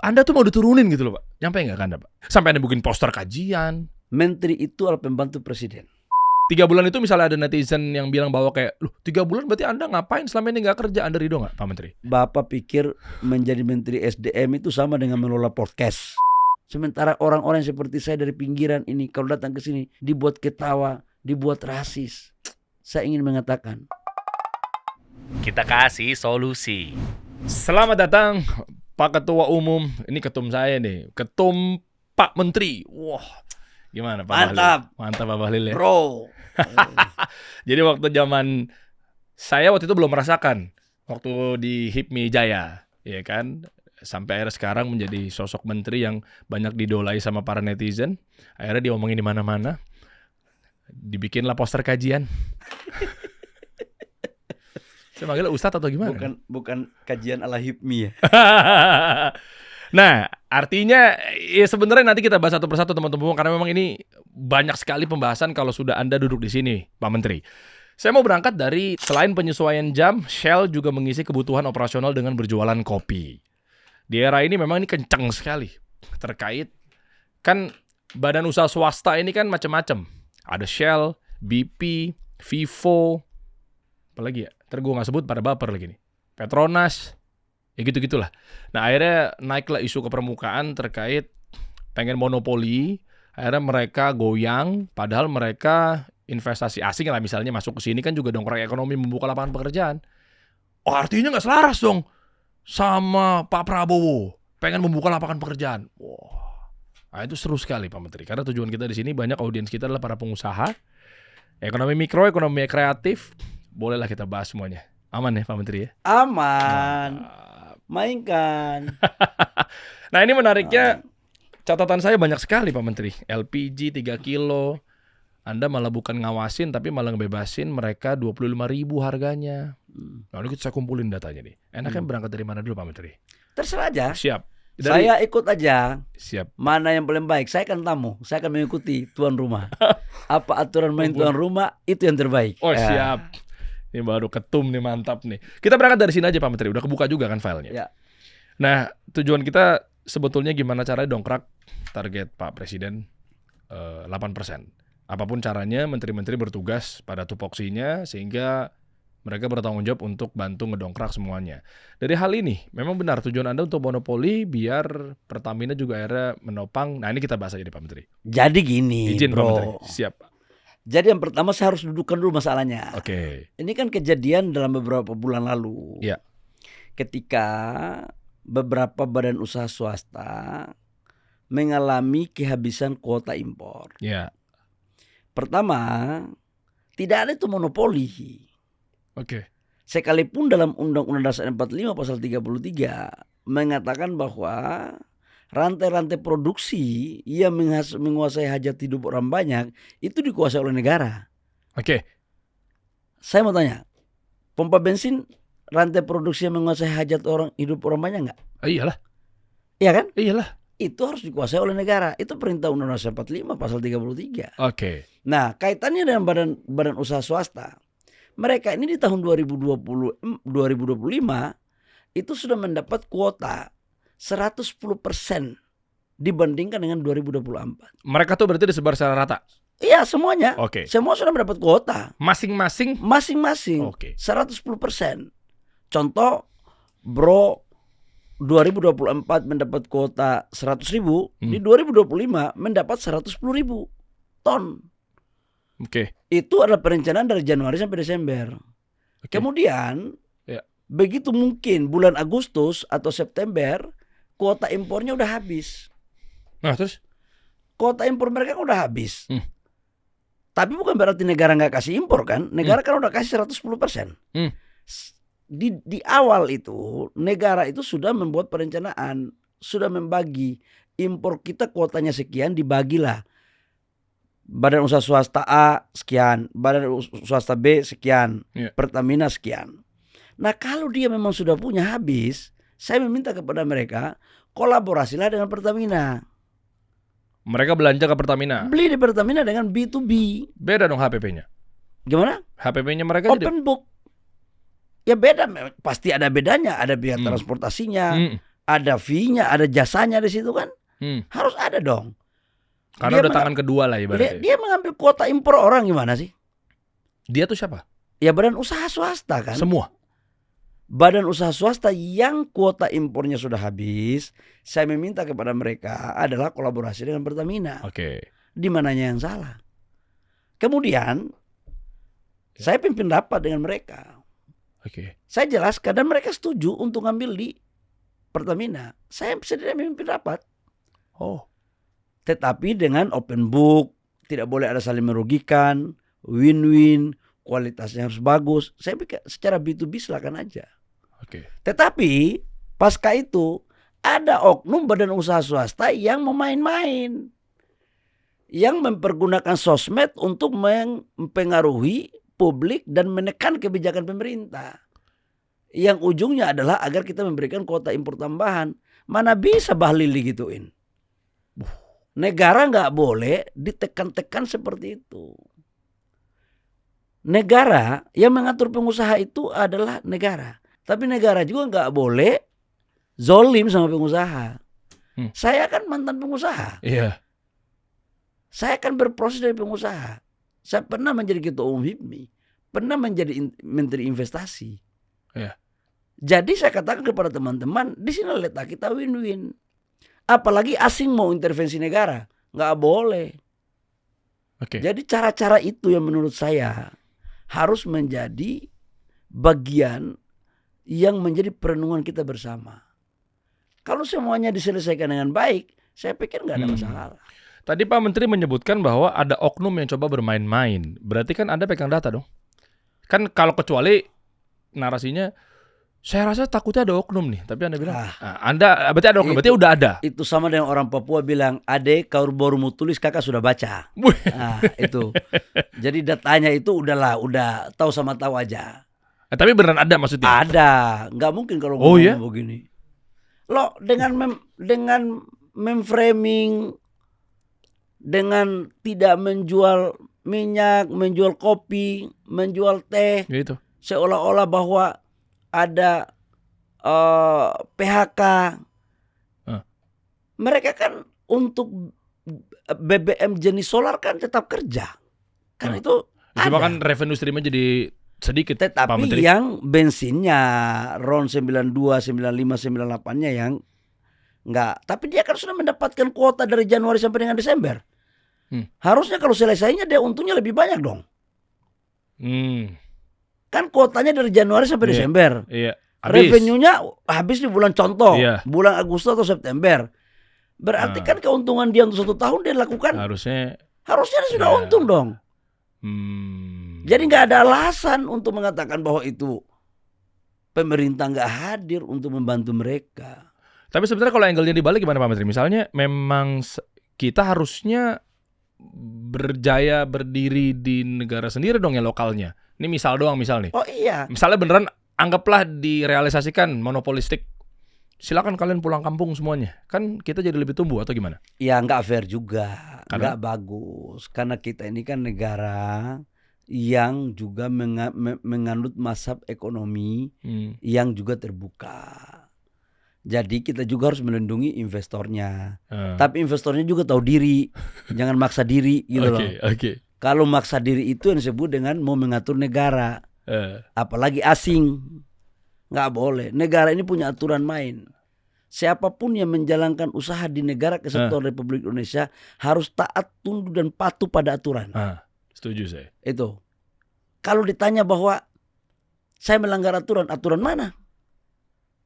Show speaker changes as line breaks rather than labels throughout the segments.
Anda tuh mau diturunin gitu loh Pak. Nyampe nggak ke Anda Pak? Sampai Anda bikin poster kajian.
Menteri itu adalah pembantu presiden.
3 bulan itu misalnya ada netizen yang bilang bahwa kayak, loh 3 bulan berarti Anda ngapain selama ini nggak kerja? Anda ridho nggak Pak Menteri?
Bapak pikir menjadi Menteri SDM itu sama dengan mengelola podcast. Sementara orang-orang seperti saya dari pinggiran ini kalau datang ke sini dibuat ketawa, dibuat rasis. Saya ingin mengatakan,
kita kasih solusi.
Selamat datang Pak Ketua Umum. Ini ketum saya nih, ketum Pak Menteri. Wah, gimana Pak
mantap,
Bahlil? Mantap Pak Bahlil ya.
bro.
Jadi waktu zaman saya waktu itu belum merasakan waktu di HIPMI Jaya, ya kan, sampai akhirnya sekarang menjadi sosok menteri yang banyak didolai sama para netizen. Akhirnya diomongin di mana-mana, dibikinlah poster kajian. Saya manggilnya Ustadz atau gimana?
Bukan kajian ala HIPMI ya.
Nah, artinya ya sebenarnya nanti kita bahas satu persatu teman-teman, karena memang ini banyak sekali pembahasan kalau sudah Anda duduk di sini, Pak Menteri. Saya mau berangkat dari selain penyesuaian jam, Shell juga mengisi kebutuhan operasional dengan berjualan kopi. Di era ini memang ini kencang sekali terkait kan badan usaha swasta ini kan macam-macam. Ada Shell, BP, Vivo, apalagi ya? Ntar gue nggak sebut pada baper lagi nih. Petronas. Ya gitu-gitulah. Nah akhirnya naiklah isu ke permukaan terkait pengen monopoli. Akhirnya mereka goyang, padahal mereka investasi asing lah misalnya masuk ke sini kan juga dongkrak ekonomi, membuka lapangan pekerjaan. Oh artinya nggak selaras dong sama Pak Prabowo pengen membuka lapangan pekerjaan. Wah, nah, itu seru sekali Pak Menteri. Karena tujuan kita di sini banyak audiens kita adalah para pengusaha, ekonomi mikro, ekonomi kreatif. Bolehlah kita bahas semuanya. Aman ya Pak Menteri ya?
Aman. Mainkan.
Nah ini menariknya, catatan saya banyak sekali Pak Menteri. LPG 3 kilo, Anda malah bukan ngawasin tapi malah ngebebasin mereka 25.000 harganya. Nah ini saya kumpulin datanya nih. Enaknya berangkat dari mana dulu Pak Menteri?
Terserah aja.
Siap.
Saya ikut aja.
Siap.
Mana yang paling baik? Saya kan tamu. Saya akan mengikuti tuan rumah. Apa aturan main tuan rumah itu yang terbaik.
Oh siap. Ini baru ketum nih, mantap nih. Kita berangkat dari sini aja Pak Menteri. Udah kebuka juga kan filenya.
Ya.
Nah tujuan kita sebetulnya gimana caranya dongkrak target Pak Presiden 8%. Apapun caranya menteri-menteri bertugas pada tupoksinya sehingga mereka bertanggung jawab untuk bantu ngedongkrak semuanya. Dari hal ini memang benar tujuan Anda untuk monopoli biar Pertamina juga akhirnya menopang. Nah ini kita bahas aja nih Pak Menteri.
Jadi gini,
Izin
bro.
Pak Menteri. Siap.
Jadi yang pertama saya harus dudukkan dulu masalahnya.
Oke.
Ini kan kejadian dalam beberapa bulan lalu.
Iya.
Ketika beberapa badan usaha swasta mengalami kehabisan kuota impor.
Iya.
Pertama, tidak ada itu monopoli.
Oke.
Sekalipun dalam Undang-Undang Dasar 45 pasal 33 mengatakan bahwa rantai-rantai produksi yang menguasai hajat hidup orang banyak itu dikuasai oleh negara.
Oke.
Saya mau tanya, pompa bensin rantai produksi yang menguasai hajat hidup orang banyak nggak?
Iyalah.
Iya kan?
Iyalah.
Itu harus dikuasai oleh negara. Itu perintah Undang-Undang Dasar 45 pasal 33.
Oke.
Nah, kaitannya dengan badan usaha swasta. Mereka ini di tahun 2025 itu sudah mendapat kuota 110% dibandingkan dengan 2024.
Mereka tuh berarti disebar secara rata?
Iya semuanya.
Oke.
Semua sudah mendapat kuota.
Masing-masing?
Masing-masing.
Oke.
110%. Contoh, bro 2024 mendapat kuota 100.000, di 2025 mendapat 110.000 ton.
Oke.
Itu adalah perencanaan dari Januari sampai Desember.
Oke.
Kemudian
Ya.
begitu mungkin bulan Agustus atau September kuota impornya udah habis.
Nah terus?
Kuota impor mereka udah habis. Tapi bukan berarti negara nggak kasih impor kan? Negara kan udah kasih 110%. Di awal itu negara itu sudah membuat perencanaan, sudah membagi impor kita kuotanya sekian, dibagilah. Badan usaha swasta A sekian, badan swasta B sekian, Pertamina sekian. Nah kalau dia memang sudah punya habis, saya meminta kepada mereka kolaborasilah dengan Pertamina.
Mereka belanja ke Pertamina.
Beli di Pertamina dengan B2B.
Beda dong HPP-nya.
Gimana?
HPP-nya mereka
open book. Ya beda, pasti ada bedanya, ada biaya transportasinya, ada fee-nya, ada jasanya di situ kan. Harus ada dong.
Karena udah tangan kedua lah ibaratnya.
Dia mengambil kuota impor orang gimana sih?
Dia tuh siapa?
Ya badan usaha swasta kan.
Semua.
Badan usaha swasta yang kuota impornya sudah habis, saya meminta kepada mereka adalah kolaborasi dengan Pertamina.
Oke.
Di mananya yang salah? Kemudian saya pimpin rapat dengan mereka.
Oke.
Saya jelaskan dan mereka setuju untuk ngambil di Pertamina. Saya sendiri memimpin rapat.
Oh.
Tetapi dengan open book, tidak boleh ada saling merugikan, win-win, kualitasnya harus bagus. Saya pikir secara B2B silakan aja.
Oke.
Tetapi pasca itu ada oknum badan usaha swasta yang memain-main, yang mempergunakan sosmed untuk mempengaruhi publik dan menekan kebijakan pemerintah. Yang ujungnya adalah agar kita memberikan kuota impor tambahan. Mana bisa bahlil digituin. Negara nggak boleh ditekan-tekan seperti itu. Negara yang mengatur pengusaha itu adalah negara. Tapi negara juga nggak boleh zolim sama pengusaha. Saya kan mantan pengusaha.
Iya.
Saya kan berproses dari pengusaha. Saya pernah menjadi ketua umum HIPMI. Pernah menjadi menteri investasi.
Iya.
Jadi saya katakan kepada teman-teman, di sini letak kita win-win. Apalagi asing mau intervensi negara, nggak boleh.
Oke.
Jadi cara-cara itu yang menurut saya harus menjadi bagian yang menjadi perenungan kita bersama. Kalau semuanya diselesaikan dengan baik, saya pikir nggak ada masalah.
Tadi Pak Menteri menyebutkan bahwa ada oknum yang coba bermain-main. Berarti kan Anda pegang data dong? Kan kalau kecuali narasinya, saya rasa takutnya ada oknum nih. Tapi Anda bilang, Anda berarti ada oknum, berarti udah ada.
Itu sama dengan orang Papua bilang, adek kau baru mau tulis kakak sudah baca. Nah, itu. Jadi datanya itu udah tahu sama tahu aja.
Tapi beneran ada maksudnya?
Ada, nggak mungkin kalau ngomong begini. Loh, dengan memframing, dengan tidak menjual minyak, menjual kopi, menjual teh,
Gitu.
seolah-olah bahwa ada PHK. Mereka kan untuk BBM jenis solar kan tetap kerja. Kan itu
Cuma
ada.
kan revenue streamnya jadi sedikit, Pak
Tetapi
Menteri.
yang bensinnya RON 92, 95, 98-nya yang enggak. Tapi dia kan sudah mendapatkan kuota dari Januari sampai dengan Desember. Harusnya kalau selesainya dia untungnya lebih banyak dong. Kan kuotanya dari Januari sampai Desember.
Iya.
Revenue-nya habis di bulan contoh.
Iya.
Bulan Agustus atau September. Berarti kan keuntungan dia untuk 1 tahun dia lakukan. Harusnya dia sudah untung dong. Jadi nggak ada alasan untuk mengatakan bahwa itu pemerintah nggak hadir untuk membantu mereka.
Tapi sebenarnya kalau angle-nya dibalik gimana Pak Menteri? Misalnya memang kita harusnya berjaya berdiri di negara sendiri dong yang lokalnya. Ini misal doang misal nih.
Oh iya.
Misalnya beneran anggaplah direalisasikan monopolistik. Silakan kalian pulang kampung semuanya. Kan kita jadi lebih tumbuh atau gimana?
Ya nggak fair juga.
Karena?
Nggak bagus. Karena kita ini kan negara yang juga menganut mazhab ekonomi yang juga terbuka. Jadi kita juga harus melindungi investornya. Tapi investornya juga tahu diri. Jangan maksa diri gitu loh.
Oke.
Kalau maksa diri itu yang disebut dengan mau mengatur negara. Apalagi asing. Nggak boleh. Negara ini punya aturan main. Siapapun yang menjalankan usaha di negara kesatuan Republik Indonesia harus taat, tunduk dan patuh pada aturan.
Setuju saya.
Itu. Kalau ditanya bahwa saya melanggar aturan, aturan mana?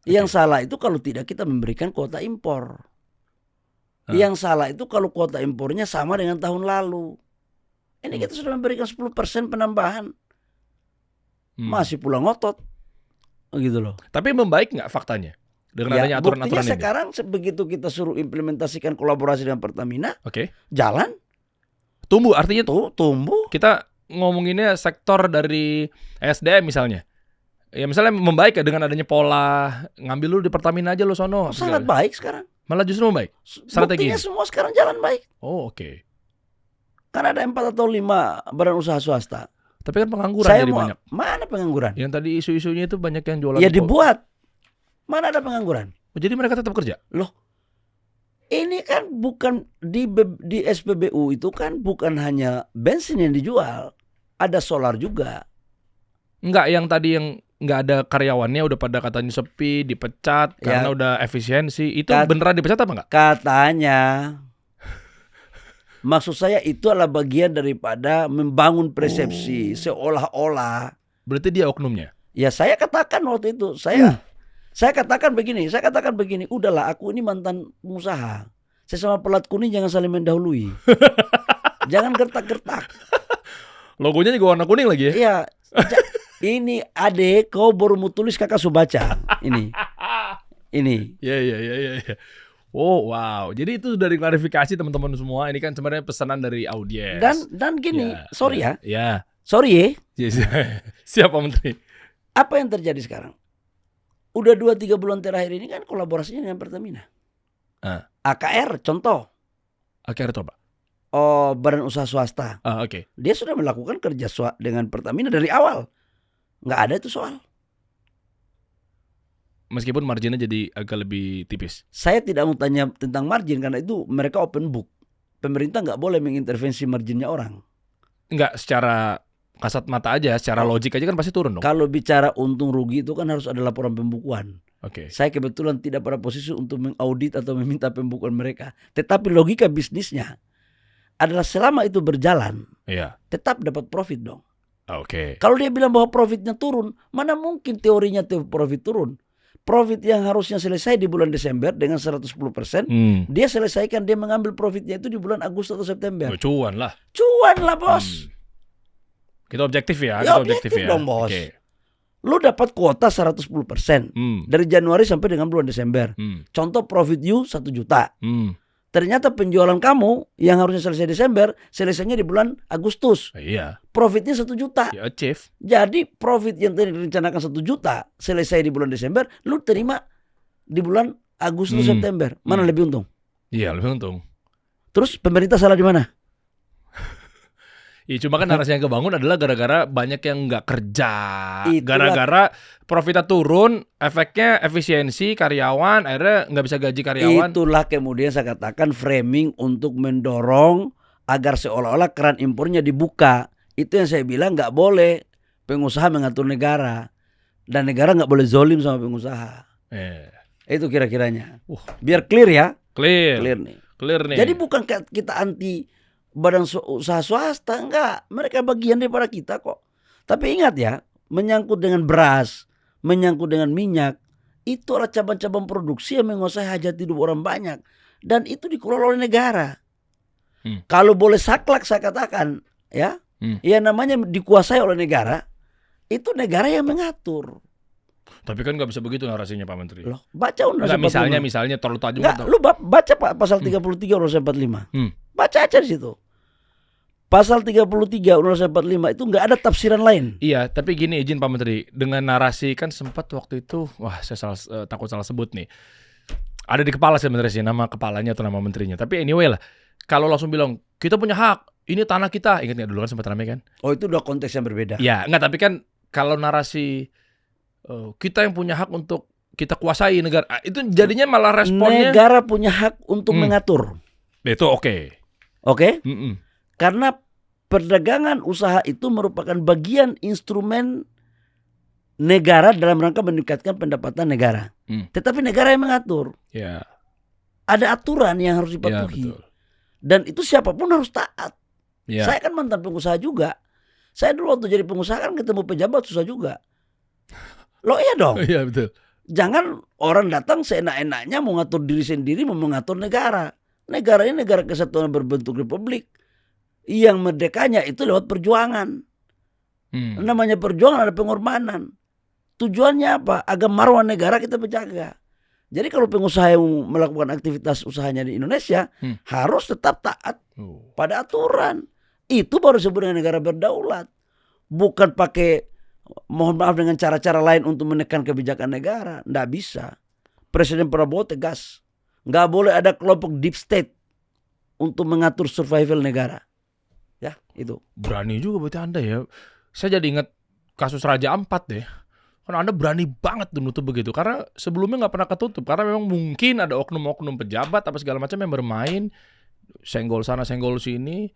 Yang salah itu kalau tidak kita memberikan kuota impor. Yang salah itu kalau kuota impornya sama dengan tahun lalu. Ini kita sudah memberikan 10% penambahan. Masih pula ngotot. Gitu loh.
Tapi membaik nggak faktanya? Dengan adanya aturan-aturan
buktinya
ini?
sekarang begitu kita suruh implementasikan kolaborasi dengan Pertamina, jalan.
Tumbuh, artinya
tumbuh.
Kita ngomonginnya sektor dari SDM misalnya. Ya misalnya membaik ya dengan adanya pola ngambil lu di Pertamina aja lu sono.
Sangat baik sekarang.
Malah justru membaik. Strategi.
Buktinya semua sekarang jalan baik.
Oh, oke.
Kan ada 4 atau 5 badan usaha swasta.
Tapi kan pengangguran jadi banyak.
Mana pengangguran?
Yang tadi isu-isunya itu banyak yang jualan.
Ya dibuat. Mana ada pengangguran?
Oh, jadi mereka tetap kerja?
Loh, ini kan bukan di SPBU itu kan bukan hanya bensin yang dijual, ada solar juga.
Enggak, yang tadi yang nggak ada karyawannya udah pada katanya sepi, dipecat karena udah efisiensi. Itu beneran dipecat apa enggak?
Katanya. Maksud saya itu adalah bagian daripada membangun persepsi seolah-olah.
Berarti dia oknumnya?
Ya saya katakan waktu itu, saya katakan begini, udahlah aku ini mantan pengusaha. Saya sama pelat kuning jangan saling mendahului. Jangan gertak-gertak.
Logonya juga warna kuning lagi ya?
Iya. Ini adek, kau baru mau tulis kakak subaca. Ini.
Iya. Oh wow, jadi itu dari klarifikasi teman-teman semua. Ini kan sebenarnya pesanan dari audiens.
Dan gini, sorry ya.
Ya.
Sorry
Yes. Siapa Menteri?
Apa yang terjadi sekarang? Udah 2-3 bulan terakhir ini kan kolaborasinya dengan Pertamina. AKR contoh.
AKR itu apa?
Oh, badan usaha swasta.
Oke.
Dia sudah melakukan kerja dengan Pertamina dari awal. Nggak ada itu soal.
Meskipun marginnya jadi agak lebih tipis.
Saya tidak mau tanya tentang margin karena itu mereka open book. Pemerintah nggak boleh mengintervensi marginnya orang.
Nggak secara kasat mata aja, secara logik aja kan pasti turun dong.
Kalau bicara untung rugi itu kan harus ada laporan pembukuan.
Oke.
Saya kebetulan tidak pada posisi untuk mengaudit atau meminta pembukuan mereka. Tetapi logika bisnisnya adalah selama itu berjalan, tetap dapat profit dong.
Oke.
Kalau dia bilang bahwa profitnya turun, mana mungkin teorinya profit turun? Profit yang harusnya selesai di bulan Desember dengan 110%, dia selesaikan, dia mengambil profitnya itu di bulan Agustus atau September.
Cuan lah.
Cuan lah bos.
Kita objektif ya.
Ya objektif dong bos. Okay. Lu dapat kuota 110% dari Januari sampai dengan bulan Desember. Contoh profit you 1 juta. Ternyata penjualan kamu yang harusnya selesai Desember, selesainya di bulan Agustus.
Iya.
Profitnya 1 juta.
Ya, achieve.
Jadi profit yang tadi direncanakan 1 juta selesai di bulan Desember, lu terima di bulan Agustus September. Mana lebih untung?
Iya, lebih untung.
Terus pemerintah salah di mana?
Ya cuma kan narasi yang kebangun adalah gara-gara banyak yang nggak kerja. Gara-gara profitnya turun, efeknya efisiensi karyawan, akhirnya nggak bisa gaji karyawan.
Itulah kemudian saya katakan framing untuk mendorong agar seolah-olah keran impornya dibuka. Itu yang saya bilang nggak boleh pengusaha mengatur negara. Dan negara nggak boleh zolim sama pengusaha. Itu kira-kiranya. Biar clear ya.
Clear
nih.
Clear nih.
Jadi bukan kita anti badan usaha swasta, enggak. Mereka bagian daripada kita kok. Tapi ingat ya, menyangkut dengan beras, menyangkut dengan minyak, itu adalah cabang-cabang produksi yang menguasai hajat hidup orang banyak. Dan itu dikelola oleh negara. Kalau boleh saklek saya katakan, ya, ya namanya dikuasai oleh negara, itu negara yang mengatur.
Tapi kan nggak bisa begitu narasinya Pak Menteri.
Loh, baca undang-undang.
Misalnya terlalu tajam.
Lu baca pasal 33 Undang-Undang 45. Baca aja di situ. Pasal 33 Undang-Undang 45 itu nggak ada tafsiran lain.
Iya, tapi gini izin Pak Menteri, dengan narasi kan sempat waktu itu, saya takut salah sebut nih. Ada di kepala sebenarnya sih nama kepalanya atau nama menterinya. Tapi anyway lah, kalau langsung bilang kita punya hak, ini tanah kita, ingat nggak dulu kan sempat ramai kan?
Oh itu udah konteks yang berbeda.
Ya, nggak, tapi kan kalau narasi kita yang punya hak untuk kita kuasai negara, itu jadinya malah responnya
negara punya hak untuk mengatur.
Itu oke.
Oke? Karena perdagangan usaha itu merupakan bagian instrumen negara dalam rangka meningkatkan pendapatan negara. Tetapi negara yang mengatur.
Ya.
Ada aturan yang harus dipatuhi. Ya, dan itu siapapun harus taat. Ya. Saya kan mantan pengusaha juga. Saya dulu waktu jadi pengusaha kan ketemu pejabat susah juga. Loh iya dong.
Iya betul.
Jangan orang datang seenak-enaknya mau ngatur diri sendiri, mau mengatur negara. Negara ini negara kesatuan berbentuk republik. Yang merdekanya itu lewat perjuangan. Namanya perjuangan ada pengorbanan. Tujuannya apa? Agar marwah negara kita berjaga. Jadi kalau pengusaha yang melakukan aktivitas usahanya di Indonesia harus tetap taat pada aturan. Itu baru sebenarnya negara berdaulat. Bukan pakai, mohon maaf, dengan cara-cara lain untuk menekan kebijakan negara. Nggak bisa. Presiden Prabowo tegas. Nggak boleh ada kelompok deep state untuk mengatur survival negara. Ya, itu.
Berani juga berarti Anda ya. Saya jadi ingat kasus Raja Ampat deh. Karena Anda berani banget tuh nutup begitu. Karena sebelumnya nggak pernah ketutup. Karena memang mungkin ada oknum-oknum pejabat apa segala macam yang bermain senggol sana senggol sini,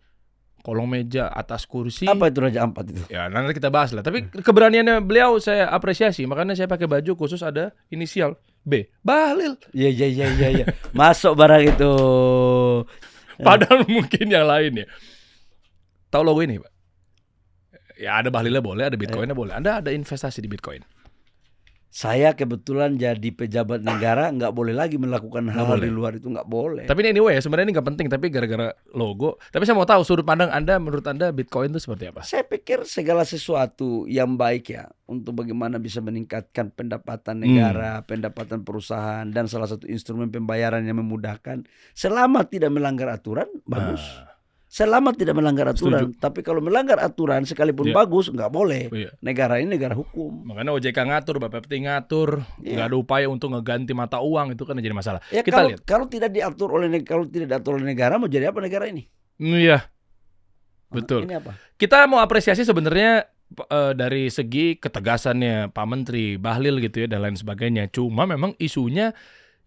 kolong meja, atas kursi.
Apa itu Raja Ampat itu?
Ya nanti kita bahas lah. Tapi keberaniannya beliau saya apresiasi. Makanya saya pakai baju khusus ada inisial B. Bahlil.
Iya. Masuk barang itu.
Padahal mungkin yang lain ya. Tahu logo ini, Pak? Ya ada Bahlilnya boleh, ada Bitcoinnya boleh. Anda ada investasi di Bitcoin?
Saya kebetulan jadi pejabat negara, nggak boleh lagi melakukan hal
boleh.
di luar itu, nggak boleh.
Tapi ini anyway, sebenarnya ini nggak penting. Tapi gara-gara logo. Tapi saya mau tahu sudut pandang Anda, menurut Anda Bitcoin itu seperti apa?
Saya pikir segala sesuatu yang baik ya untuk bagaimana bisa meningkatkan pendapatan negara, pendapatan perusahaan, dan salah satu instrumen pembayaran yang memudahkan. Selama tidak melanggar aturan, bagus. Selama tidak melanggar aturan. Tapi kalau melanggar aturan sekalipun bagus, nggak boleh. Negara ini negara hukum.
Makanya OJK ngatur, Bapepti ngatur, nggak ada upaya untuk ngeganti mata uang, itu kan jadi masalah.
Ya,
Kita lihat.
Kalau tidak diatur oleh negara, mau jadi apa negara ini?
Iya, betul.
Ini apa?
Kita mau apresiasi sebenarnya dari segi ketegasannya Pak Menteri, Bahlil gitu ya dan lain sebagainya. Cuma memang isunya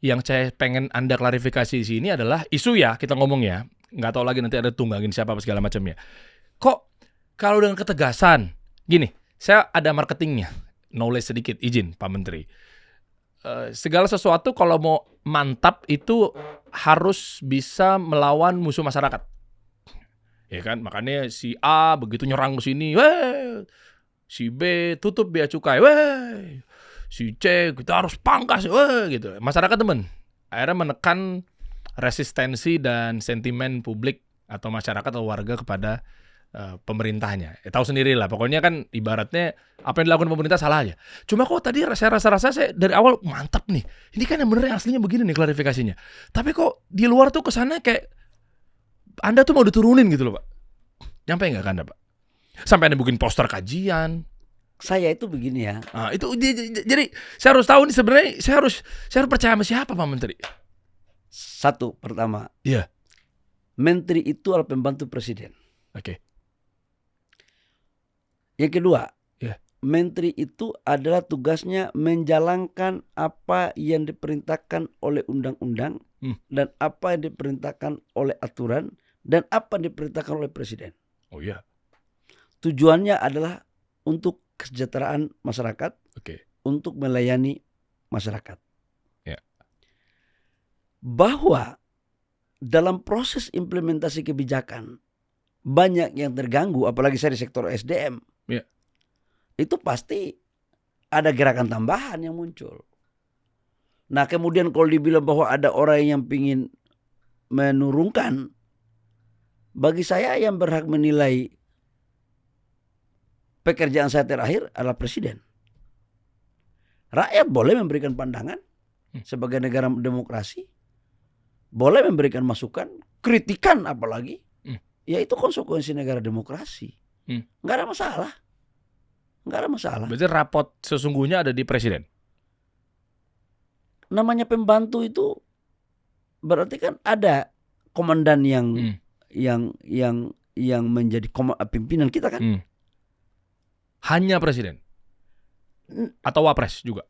yang saya pengen Anda klarifikasi di sini adalah isu ya, kita ngomong ya. Nggak tahu lagi nanti ada tunggangin siapa apa segala macamnya. Kok kalau dengan ketegasan, gini, saya ada marketingnya, knowledge sedikit, izin Pak Menteri. Segala sesuatu kalau mau mantap itu harus bisa melawan musuh masyarakat. Ya kan, makanya si A begitu nyerang ke sini, si B tutup bea cukai, si C kita harus pangkas, gitu. Masyarakat teman, akhirnya menekan resistensi dan sentimen publik atau masyarakat atau warga kepada pemerintahnya. Tahu sendiri lah, pokoknya kan ibaratnya apa yang dilakukan pemerintah salah aja. Cuma kok tadi saya rasa saya dari awal mantap nih. Ini kan yang bener yang aslinya begini nih klarifikasinya. Tapi kok di luar tuh kesannya kayak Anda tuh mau diturunin gitu loh Pak. Nyampe nggak ke Anda Pak? Sampai Anda bikin poster kajian.
Saya itu begini ya.
Itu jadi saya harus tahu nih sebenarnya saya harus percaya sama siapa Pak Menteri?
Satu, pertama, menteri itu adalah pembantu presiden.
Oke.
Yang kedua, menteri itu adalah tugasnya menjalankan apa yang diperintahkan oleh undang-undang dan apa yang diperintahkan oleh aturan dan apa yang diperintahkan oleh presiden.
Oh iya.
Tujuannya adalah untuk kesejahteraan masyarakat, untuk melayani masyarakat. Bahwa dalam proses implementasi kebijakan banyak yang terganggu, apalagi saya di sektor SDM, itu pasti ada gerakan tambahan yang muncul. Nah kemudian kalau dibilang bahwa ada orang yang ingin menurunkan, bagi saya yang berhak menilai pekerjaan saya terakhir adalah presiden. Rakyat boleh memberikan pandangan sebagai negara demokrasi. Boleh memberikan masukan, kritikan apalagi. Ya itu konsekuensi negara demokrasi. Nggak ada masalah. Nggak ada masalah.
Berarti rapot sesungguhnya ada di presiden?
Namanya pembantu itu berarti kan ada komandan yang menjadi pimpinan kita kan.
Hanya presiden? Atau wapres juga?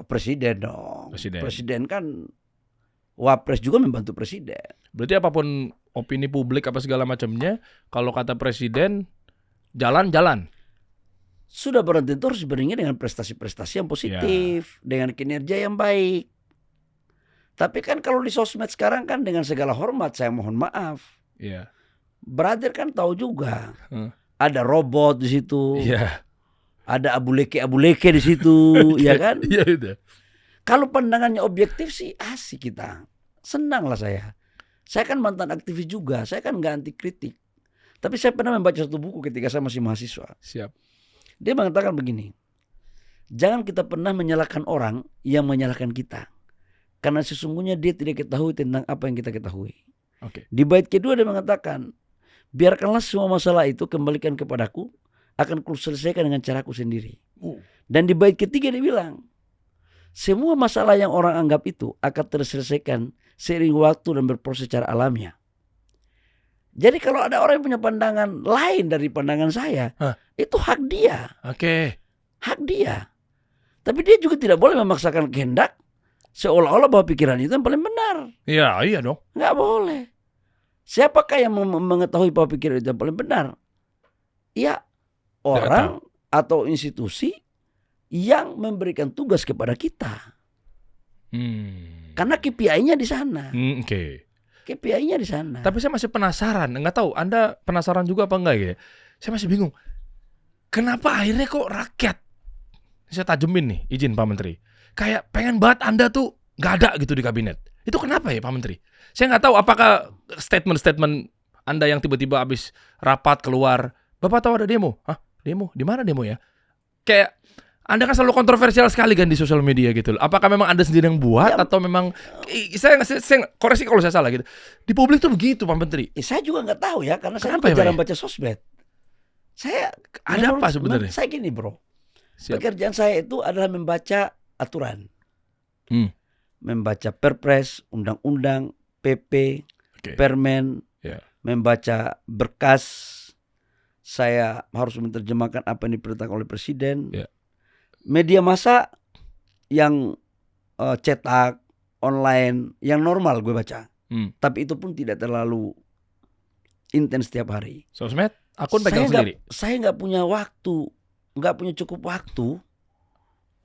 Presiden dong. Presiden kan wapres juga membantu presiden.
Berarti apapun opini publik apa segala macamnya, kalau kata presiden jalan-jalan.
Sudah berarti itu harus beriringi dengan prestasi-prestasi yang positif, dengan kinerja yang baik. Tapi kan kalau di sosmed sekarang kan dengan segala hormat saya mohon maaf. Brother kan tahu juga. Ada robot di situ. Ada abuleke di situ, ya kan? Kalau pandangannya objektif sih asik kita. Senang lah saya. Saya kan mantan aktivis juga. Saya kan nggak anti kritik. Tapi saya pernah membaca satu buku ketika saya masih mahasiswa. Dia mengatakan begini. Jangan kita pernah menyalahkan orang yang menyalahkan kita. Karena sesungguhnya dia tidak ketahui tentang apa yang kita ketahui. Di bait kedua dia mengatakan, biarkanlah semua masalah itu kembalikan kepadaku. Akan kuselesaikan dengan caraku sendiri. Dan di bait ketiga dia bilang, semua masalah yang orang anggap itu akan terselesaikan seiring waktu dan berproses secara alamiah. Jadi kalau ada orang yang punya pandangan lain dari pandangan saya, itu hak dia. Hak dia. Tapi dia juga tidak boleh memaksakan kehendak seolah-olah bahwa pikiran itu yang paling benar.
Iya dong.
Nggak boleh. Siapakah yang mengetahui bahwa pikiran itu yang paling benar? Ya, orang atau institusi yang memberikan tugas kepada kita. Karena KPI-nya di sana.
Oke.
KPI-nya di sana.
Tapi saya masih penasaran, nggak tahu Anda penasaran juga apa enggak ya? Saya masih bingung. Kenapa akhirnya kok rakyat? Saya tajemin nih, izin Pak Menteri. Kayak pengen banget Anda tuh nggak ada gitu di kabinet. Itu kenapa ya Pak Menteri? Saya nggak tahu apakah statement-statement Anda yang tiba-tiba habis rapat keluar, Bapak tahu ada demo? Hah? Demo? Di mana demo ya? Kayak Anda kan selalu kontroversial sekali kan di sosial media gitu loh. Apakah memang Anda sendiri yang buat atau memang saya koreksi kalau saya salah gitu. Di publik tuh begitu Pak Menteri.
Saya juga nggak tahu ya karena
Kenapa
saya
ya,
jarang
Pak?
baca sosmed. Saya
Ada apa sebenarnya?
Saya gini bro,
Siap.
pekerjaan saya itu adalah membaca aturan, membaca perpres, undang-undang, PP, permen, membaca berkas. Saya harus menerjemahkan apa yang diperintahkan oleh presiden. Media massa yang cetak, online, yang normal gue baca. Tapi itu pun tidak terlalu intens setiap hari.
Sosmed, akun pegang sendiri.
Saya nggak punya waktu, nggak punya cukup waktu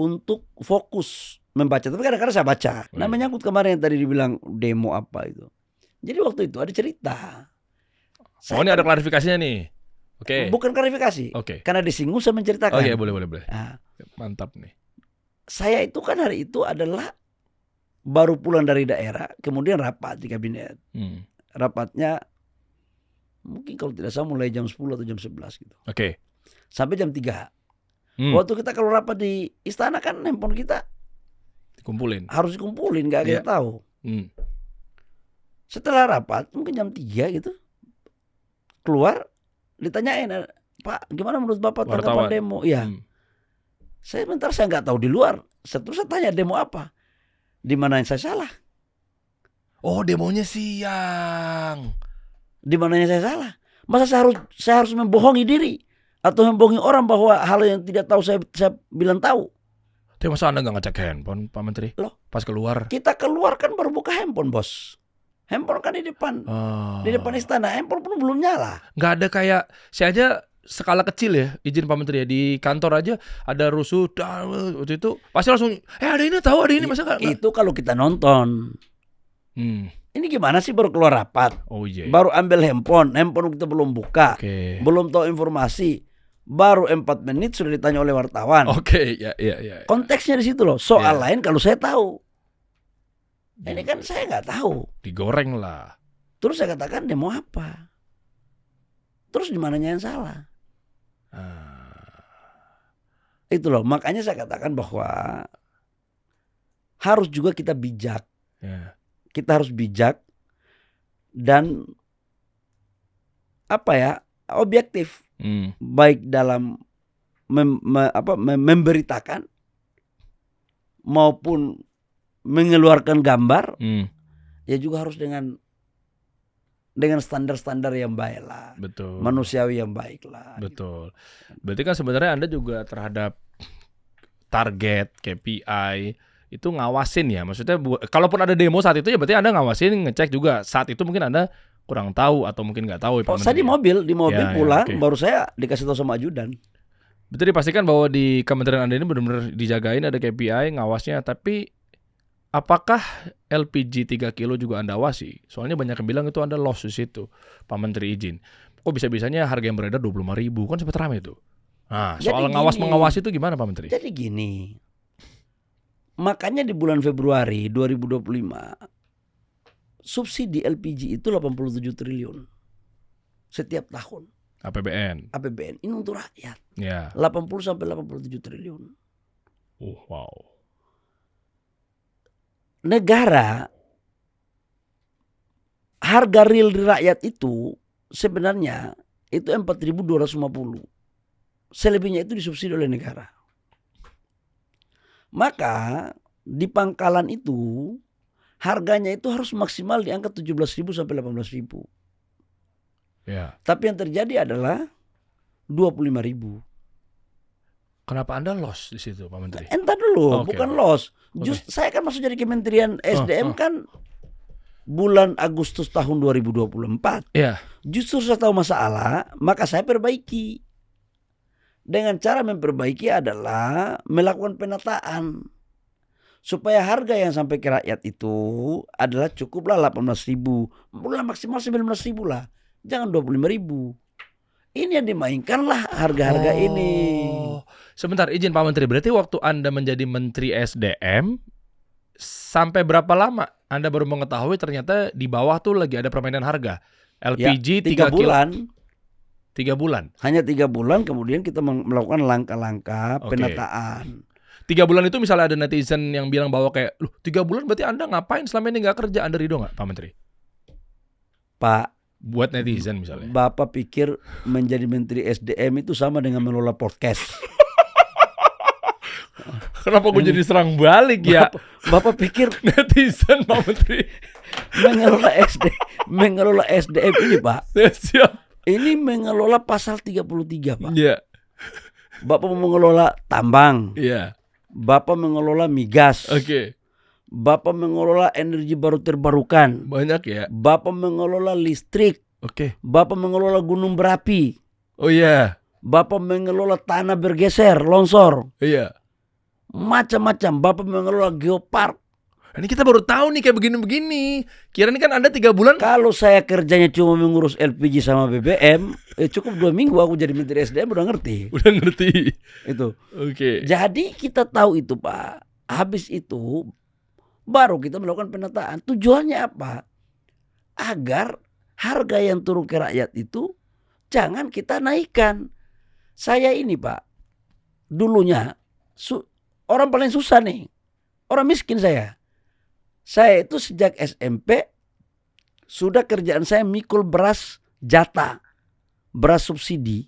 untuk fokus membaca. Tapi kadang-kadang saya baca. Nah menyangkut kemarin yang tadi dibilang demo apa itu. Jadi waktu itu ada cerita.
Ini ada klarifikasinya nih. Oke.
Bukan klarifikasi. Karena disinggung saya menceritakan.
Boleh.
Nah,
mantap nih.
Saya itu kan hari itu adalah baru pulang dari daerah, kemudian rapat di kabinet. Rapatnya mungkin kalau tidak salah mulai jam 10 atau jam 11 gitu. Sampai jam 3. Waktu kita kalau rapat di istana kan handphone kita harus dikumpulin, gak kita tahu. Setelah rapat mungkin jam 3 gitu, keluar ditanyain, Pak gimana menurut Bapak tanggapan demo? Iya. Saya nggak tahu di luar. Terus saya tanya demo apa? Di mana yang saya salah?
Oh demonya siang.
Di mananya saya salah? Masa saya harus membohongi diri atau membohongi orang bahwa hal yang tidak tahu saya bilang tahu?
Tapi masa Anda nggak ngecek handphone Pak Menteri?
Loh,
pas keluar?
Kita keluar kan baru buka handphone bos. Handphone kan di depan istana. Handphone pun belum nyala.
Nggak ada kayak saya aja skala kecil ya, izin Pak Menteri ya, di kantor aja ada rusuh waktu itu pasti langsung ada ini tahu ada ini masa nggak?
Itu kalau kita nonton. Ini gimana sih baru keluar rapat? Baru ambil handphone kita belum buka, belum tahu informasi, baru 4 menit sudah ditanya oleh wartawan.
Ya.
Konteksnya di situ loh. Soal lain kalau saya tahu. Ini kan saya nggak tahu.
Digoreng lah.
Terus saya katakan demo apa? Terus di mananya yang salah? Itu loh. Makanya saya katakan bahwa harus juga kita bijak. Kita harus bijak dan objektif. Baik dalam memberitakan maupun mengeluarkan gambar, ya juga harus dengan standar-standar yang baik lah.
Betul.
Manusiawi yang baik lah.
Betul. Berarti kan sebenarnya Anda juga terhadap target, KPI itu ngawasin ya. Maksudnya kalaupun ada demo saat itu ya berarti Anda ngawasin, ngecek juga. Saat itu mungkin Anda kurang tahu atau mungkin nggak tahu.
Saya di mobil pulang baru saya dikasih tahu sama ajudan.
Betul, dipastikan bahwa di kementerian Anda ini benar-benar dijagain, ada KPI, ngawasnya. Tapi apakah LPG 3 kilo juga Anda awasi? Soalnya banyak yang bilang itu Anda loss di situ, Pak Menteri izin. Kok bisa-bisanya harga yang beredar 25.000, kan sempat ramai itu. Nah, soal mengawasi itu gimana Pak Menteri?
Jadi gini, makanya di bulan Februari 2025, subsidi LPG itu 87 triliun setiap tahun.
APBN
ini untuk rakyat. 80 sampai 87 triliun.
Wow.
Negara, harga real di rakyat itu sebenarnya itu 4.250. Selebihnya itu disubsidi oleh negara. Maka di pangkalan itu harganya itu harus maksimal di angka 17.000 sampai 18.000. Tapi yang terjadi adalah 25.000.
Kenapa Anda loss di situ, Pak Menteri?
Entar dulu,
Oke,
bukan
oke.
loss. Saya kan masuk jadi Kementerian SDM kan bulan Agustus tahun 2024.
Iya.
Justru saya tahu masalah, maka saya perbaiki. Dengan cara memperbaiki adalah melakukan penataan. Supaya harga yang sampai ke rakyat itu adalah cukuplah 18.000. Mulai maksimal 19.000 lah. Jangan 25.000. Ini yang dimainkan lah harga-harga ini.
Sebentar, izin Pak Menteri. Berarti waktu Anda menjadi Menteri SDM, sampai berapa lama Anda baru mengetahui ternyata di bawah tuh lagi ada permainan harga? LPG 3
bulan.
3 bulan.
Hanya 3 bulan kemudian kita melakukan langkah-langkah
Oke.
penataan.
3 bulan itu misalnya ada netizen yang bilang bahwa kayak, loh 3 bulan berarti Anda ngapain selama ini nggak kerja? Anda ridho nggak Pak Menteri?
Pak,
Buat netizen misalnya.
Bapak pikir menjadi Menteri SDM itu sama dengan mengelola podcast?
Kenapa gue jadi serang balik ya?
Bapak pikir
Netizen Pak Menteri.
mengelola SDM ini, Pak?
Ya, siap.
Ini mengelola pasal 33, Pak.
Iya.
Bapak mengelola tambang.
Iya.
Bapak mengelola migas.
Oke.
Bapak mengelola energi baru terbarukan.
Banyak ya.
Bapak mengelola listrik.
Oke.
Bapak mengelola gunung berapi.
Oh iya.
Bapak mengelola tanah bergeser, longsor.
Iya.
Macam-macam. Bapak mengelola geopark.
Ini kita baru tahu nih kayak begini-begini. Kira ini kan Anda 3 bulan.
Kalau saya kerjanya cuma mengurus LPG sama BBM, cukup 2 minggu aku jadi Menteri SDM udah ngerti.
Udah ngerti.
Itu.
Oke.
Jadi kita tahu itu, Pak. Habis itu baru kita melakukan penataan. Tujuannya apa? Agar harga yang turun ke rakyat itu jangan kita naikkan. Saya ini, Pak, dulunya orang paling susah nih. Orang miskin saya. Saya itu sejak SMP sudah kerjaan saya mikul beras jatah. Beras subsidi.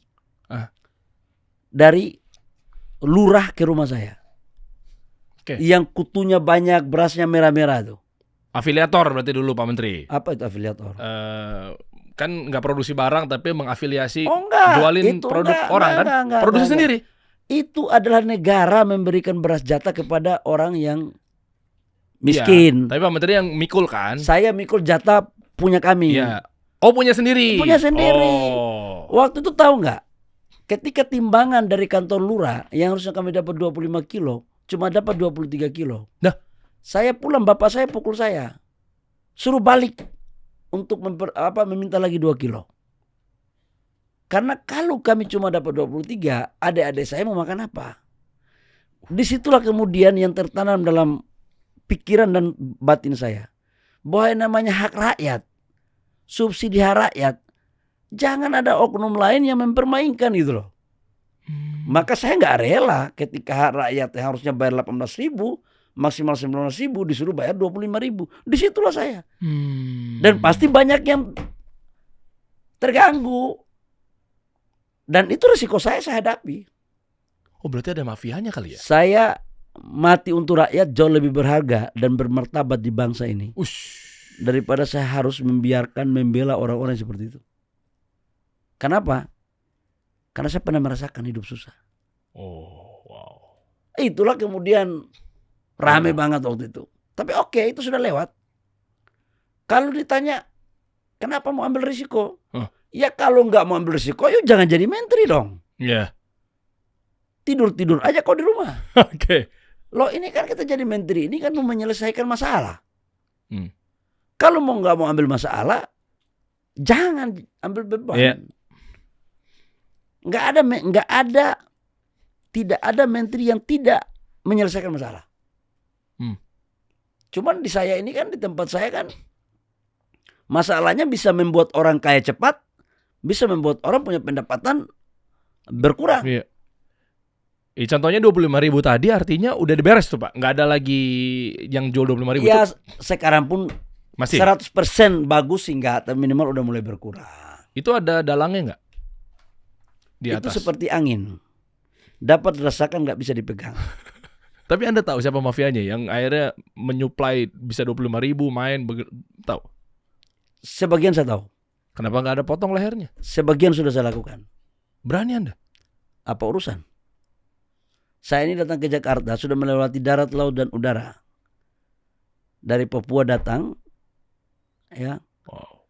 Dari lurah ke rumah saya.
Oke.
Yang kutunya banyak, berasnya merah-merah tuh.
Afiliator berarti dulu Pak Menteri.
Apa itu afiliator?
Kan nggak produksi barang tapi mengafiliasi
enggak.
jualin
Itu
produk
enggak,
orang kan?
enggak,
Produksi
enggak.
sendiri.
Itu adalah negara memberikan beras jatah kepada orang yang miskin.
Ya, tapi Pak Menteri yang mikul kan?
Saya mikul jatah punya kami.
Iya. Oh, punya sendiri.
Punya sendiri.
Oh.
Waktu itu tahu nggak? Ketika timbangan dari kantor lurah yang harusnya kami dapat 25 kilo, cuma dapat 23 kilo.
Nah,
saya pulang, bapak saya pukul saya. Suruh balik untuk meminta lagi 2 kilo. Karena kalau kami cuma dapat 23, adik-adik saya mau makan apa? Disitulah kemudian yang tertanam dalam pikiran dan batin saya. Bahwa yang namanya hak rakyat, subsidi hak rakyat, jangan ada oknum lain yang mempermainkan itu loh. Maka saya nggak rela ketika hak rakyat yang harusnya bayar 18.000, maksimal 19.000 disuruh bayar 25.000. Disitulah saya. Dan pasti banyak yang terganggu. Dan itu risiko saya hadapi.
Oh, berarti ada mafianya kali ya?
Saya mati untuk rakyat jauh lebih berharga dan bermartabat di bangsa ini. Daripada saya harus membela orang-orang seperti itu. Kenapa? Karena saya pernah merasakan hidup susah.
Oh, wow.
Itulah kemudian rame banget waktu itu. Tapi oke, itu sudah lewat. Kalau ditanya, kenapa mau ambil risiko? Ya kalau nggak mau ambil risiko, yuk jangan jadi menteri dong.
Iya.
Tidur-tidur aja kok di rumah.
Oke.
Loh ini kan kita jadi menteri, ini kan mau menyelesaikan masalah. Kalau nggak mau ambil masalah, jangan ambil beban.
Yeah.
Tidak ada menteri yang tidak menyelesaikan masalah. Cuman di saya ini kan, di tempat saya kan, masalahnya bisa membuat orang kaya cepat, bisa membuat orang punya pendapatan berkurang.
Iya. Contohnya 25.000 tadi artinya udah diberes tuh Pak. Nggak ada lagi yang jual 25.000
Ya
tuh.
sekarang pun
Masih
100% bagus sih nggak, tapi minimal udah mulai berkurang.
Itu ada dalangnya nggak di
Itu
atas?
seperti angin, dapat dirasakan nggak bisa dipegang.
Tapi Anda tahu siapa mafianya yang akhirnya menyuplai bisa 25.000 main tahu?
Sebagian saya tahu.
Kenapa nggak ada potong lehernya?
Sebagian sudah saya lakukan.
Berani Anda?
Apa urusan? Saya ini datang ke Jakarta sudah melewati darat, laut, dan udara. Dari Papua datang, ya,
Wow.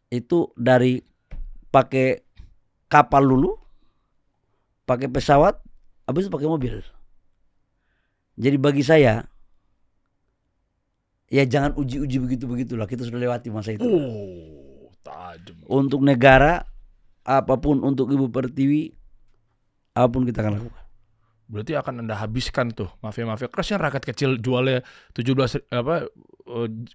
itu dari pakai kapal dulu, pakai pesawat, habis itu pakai mobil. Jadi bagi saya, ya jangan uji-uji begitu-begitulah. Kita sudah lewati masa itu.
Tajam.
Untuk negara, apapun, untuk Ibu Pertiwi, apapun kita akan lakukan.
Berarti akan Anda habiskan tuh mafia-mafia. Kasihan rakyat kecil jualnya 17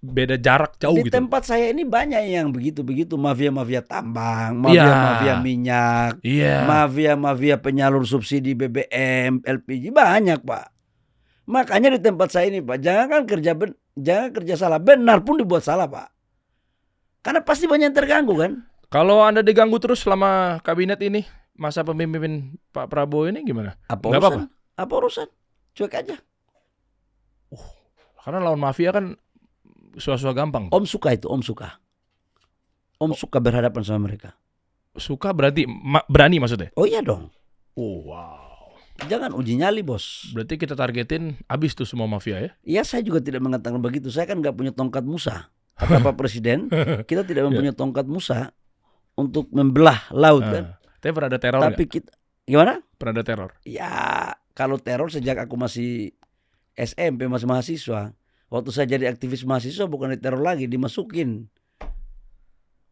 beda jarak jauh
Di
gitu.
tempat saya ini banyak yang begitu-begitu, mafia-mafia tambang, mafia-mafia minyak,
Iya.
mafia-mafia penyalur subsidi BBM, LPG, banyak, Pak. Makanya di tempat saya ini, Pak, jangan kerja salah, benar pun dibuat salah, Pak. Karena pasti banyak yang terganggu kan.
Kalau Anda diganggu terus selama kabinet ini, masa pemimpin Pak Prabowo ini gimana?
Apa
Nggak
urusan? Apa urusan? Cuek aja.
Karena lawan mafia kan susah-susah gampang.
Om suka itu, Om suka. Om suka berhadapan sama mereka.
Suka berarti berani maksudnya?
Oh iya dong.
Oh wow.
Jangan uji nyali, bos.
Berarti kita targetin habis tuh semua mafia ya?
Iya, saya juga tidak mengatakan begitu. Saya kan nggak punya tongkat Musa. Kata Pak Presiden, kita tidak mempunyai tongkat Musa untuk membelah laut kan.
Tapi pernah ada teror
Tapi kita, gimana?
Pernah ada teror?
Ya, kalau teror sejak aku masih SMP, masih mahasiswa. Waktu saya jadi aktivis mahasiswa bukan diteror lagi, dimasukin.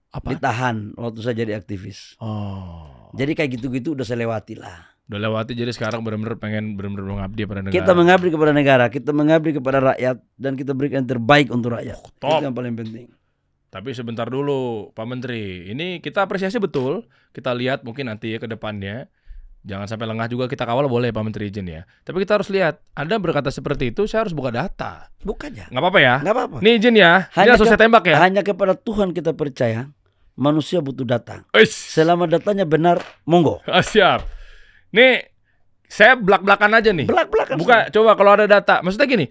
Apa?
Ditahan waktu saya jadi aktivis.
Oh.
Jadi kayak gitu-gitu udah saya lewati lah.
Udah lewati, jadi sekarang benar-benar pengen benar-benar mengabdi pada negara.
Kita mengabdi kepada negara, kita mengabdi kepada rakyat, dan kita berikan yang terbaik untuk rakyat.
Top.
Itu yang paling penting.
Tapi sebentar dulu Pak Menteri, ini kita apresiasi betul. Kita lihat mungkin nanti ya ke depannya. Jangan sampai lengah juga, kita kawal boleh Pak Menteri izin ya. Tapi kita harus lihat, Anda berkata seperti itu, saya harus buka data.
Bukan ya?
Nggak apa-apa ya?
Nggak apa-apa.
Ini izin ya, ini langsung saya tembak ya.
Hanya kepada Tuhan kita percaya, manusia butuh data.
Uish.
Selama datanya benar, monggo.
Siap. Nih, saya belak-belakan aja nih.
Belak-belakan.
Buka, coba kalau ada data. Maksudnya gini,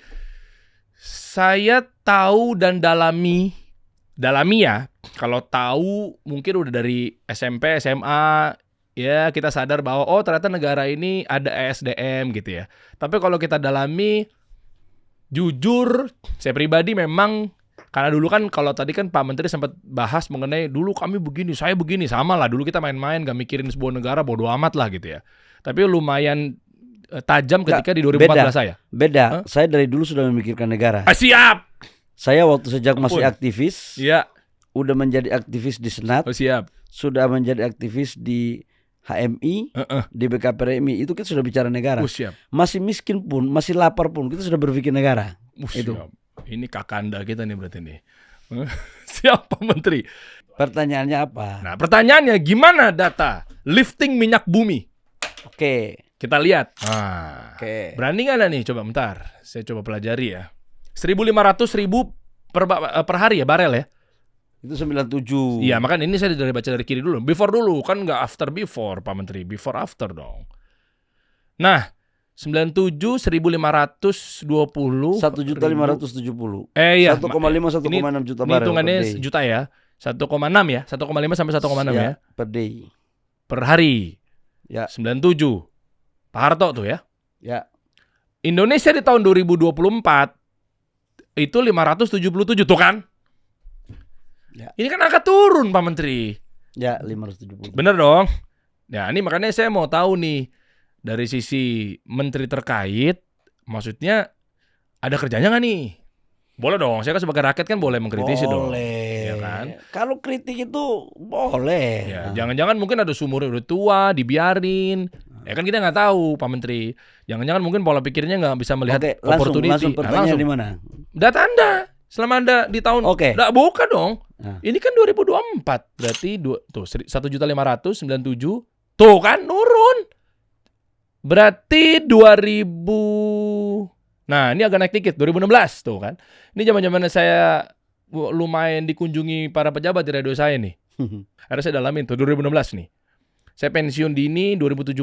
saya tahu dan dalami ya. Kalau tahu mungkin udah dari SMP, SMA, ya kita sadar bahwa oh ternyata negara ini ada ESDM gitu ya. Tapi kalau kita dalami, jujur, saya pribadi memang, karena dulu kan kalau tadi kan Pak Menteri sempat bahas mengenai dulu kami begini, saya begini, sama lah. Dulu kita main-main gak mikirin sebuah negara, bodo amat lah gitu ya. Tapi lumayan tajam ketika di 2014 saya.
Beda. Saya dari dulu sudah memikirkan negara.
Siap.
Saya waktu sejak masih aktivis,
Iya.
udah menjadi aktivis di Senat,
Siap.
sudah menjadi aktivis di HMI, di BKPRMI, itu kita sudah bicara negara.
Siap.
Masih miskin pun, masih lapar pun, kita sudah berpikir negara. Itu.
Siap. Ini kakanda kita nih berarti nih. Siapa Menteri?
Pertanyaannya apa?
Nah, pertanyaannya gimana data lifting minyak bumi?
Oke.
Kita lihat. Nah,
Oke.
berani nggak Anda nih? Coba bentar. Saya coba pelajari ya. 1.500 ribu per hari ya barel ya?
Itu 97.
Iya, makanya ini saya dari baca dari kiri dulu. Before dulu, kan nggak after before, Pak Menteri. Before after dong. Nah, 97 1.520
1.570.
Iya.
1,5 1,6 juta
Ini
barel
hitungannya
per day.
juta ya. 1,6 ya. 1,5 sampai 1,6 ya.
Per day.
Per hari.
Ya.
97. Pak Harto tuh ya.
Ya.
Indonesia di tahun 2024 itu 577 tuh kan?
Ya.
Ini kan angka turun Pak Menteri.
Ya, 570.
Bener dong? Ya ini makanya saya mau tahu nih dari sisi menteri terkait, maksudnya ada kerjanya nggak nih? Boleh dong, saya kan sebagai rakyat kan boleh mengkritisi dong.
Boleh.
Ya kan?
Kalau kritik itu boleh.
Ya, jangan-jangan mungkin ada sumurnya udah tua, dibiarin. Ya kan kita nggak tahu Pak Menteri. Jangan-jangan mungkin pola pikirnya nggak bisa melihat
Oke,
opportunity.
langsung pertanyaan di mana?
Data Anda selama Anda di tahun.
Oke.
Nggak buka dong.
Nah.
Ini kan 2024. Berarti tuh 1.597 tuh kan nurun. Berarti 2000. Nah, ini agak naik dikit 2016 tuh kan. Ini zaman-zaman saya lumayan dikunjungi para pejabat di radio saya nih. Harus saya dalamin tuh 2016 nih. Saya pensiun dini 2017.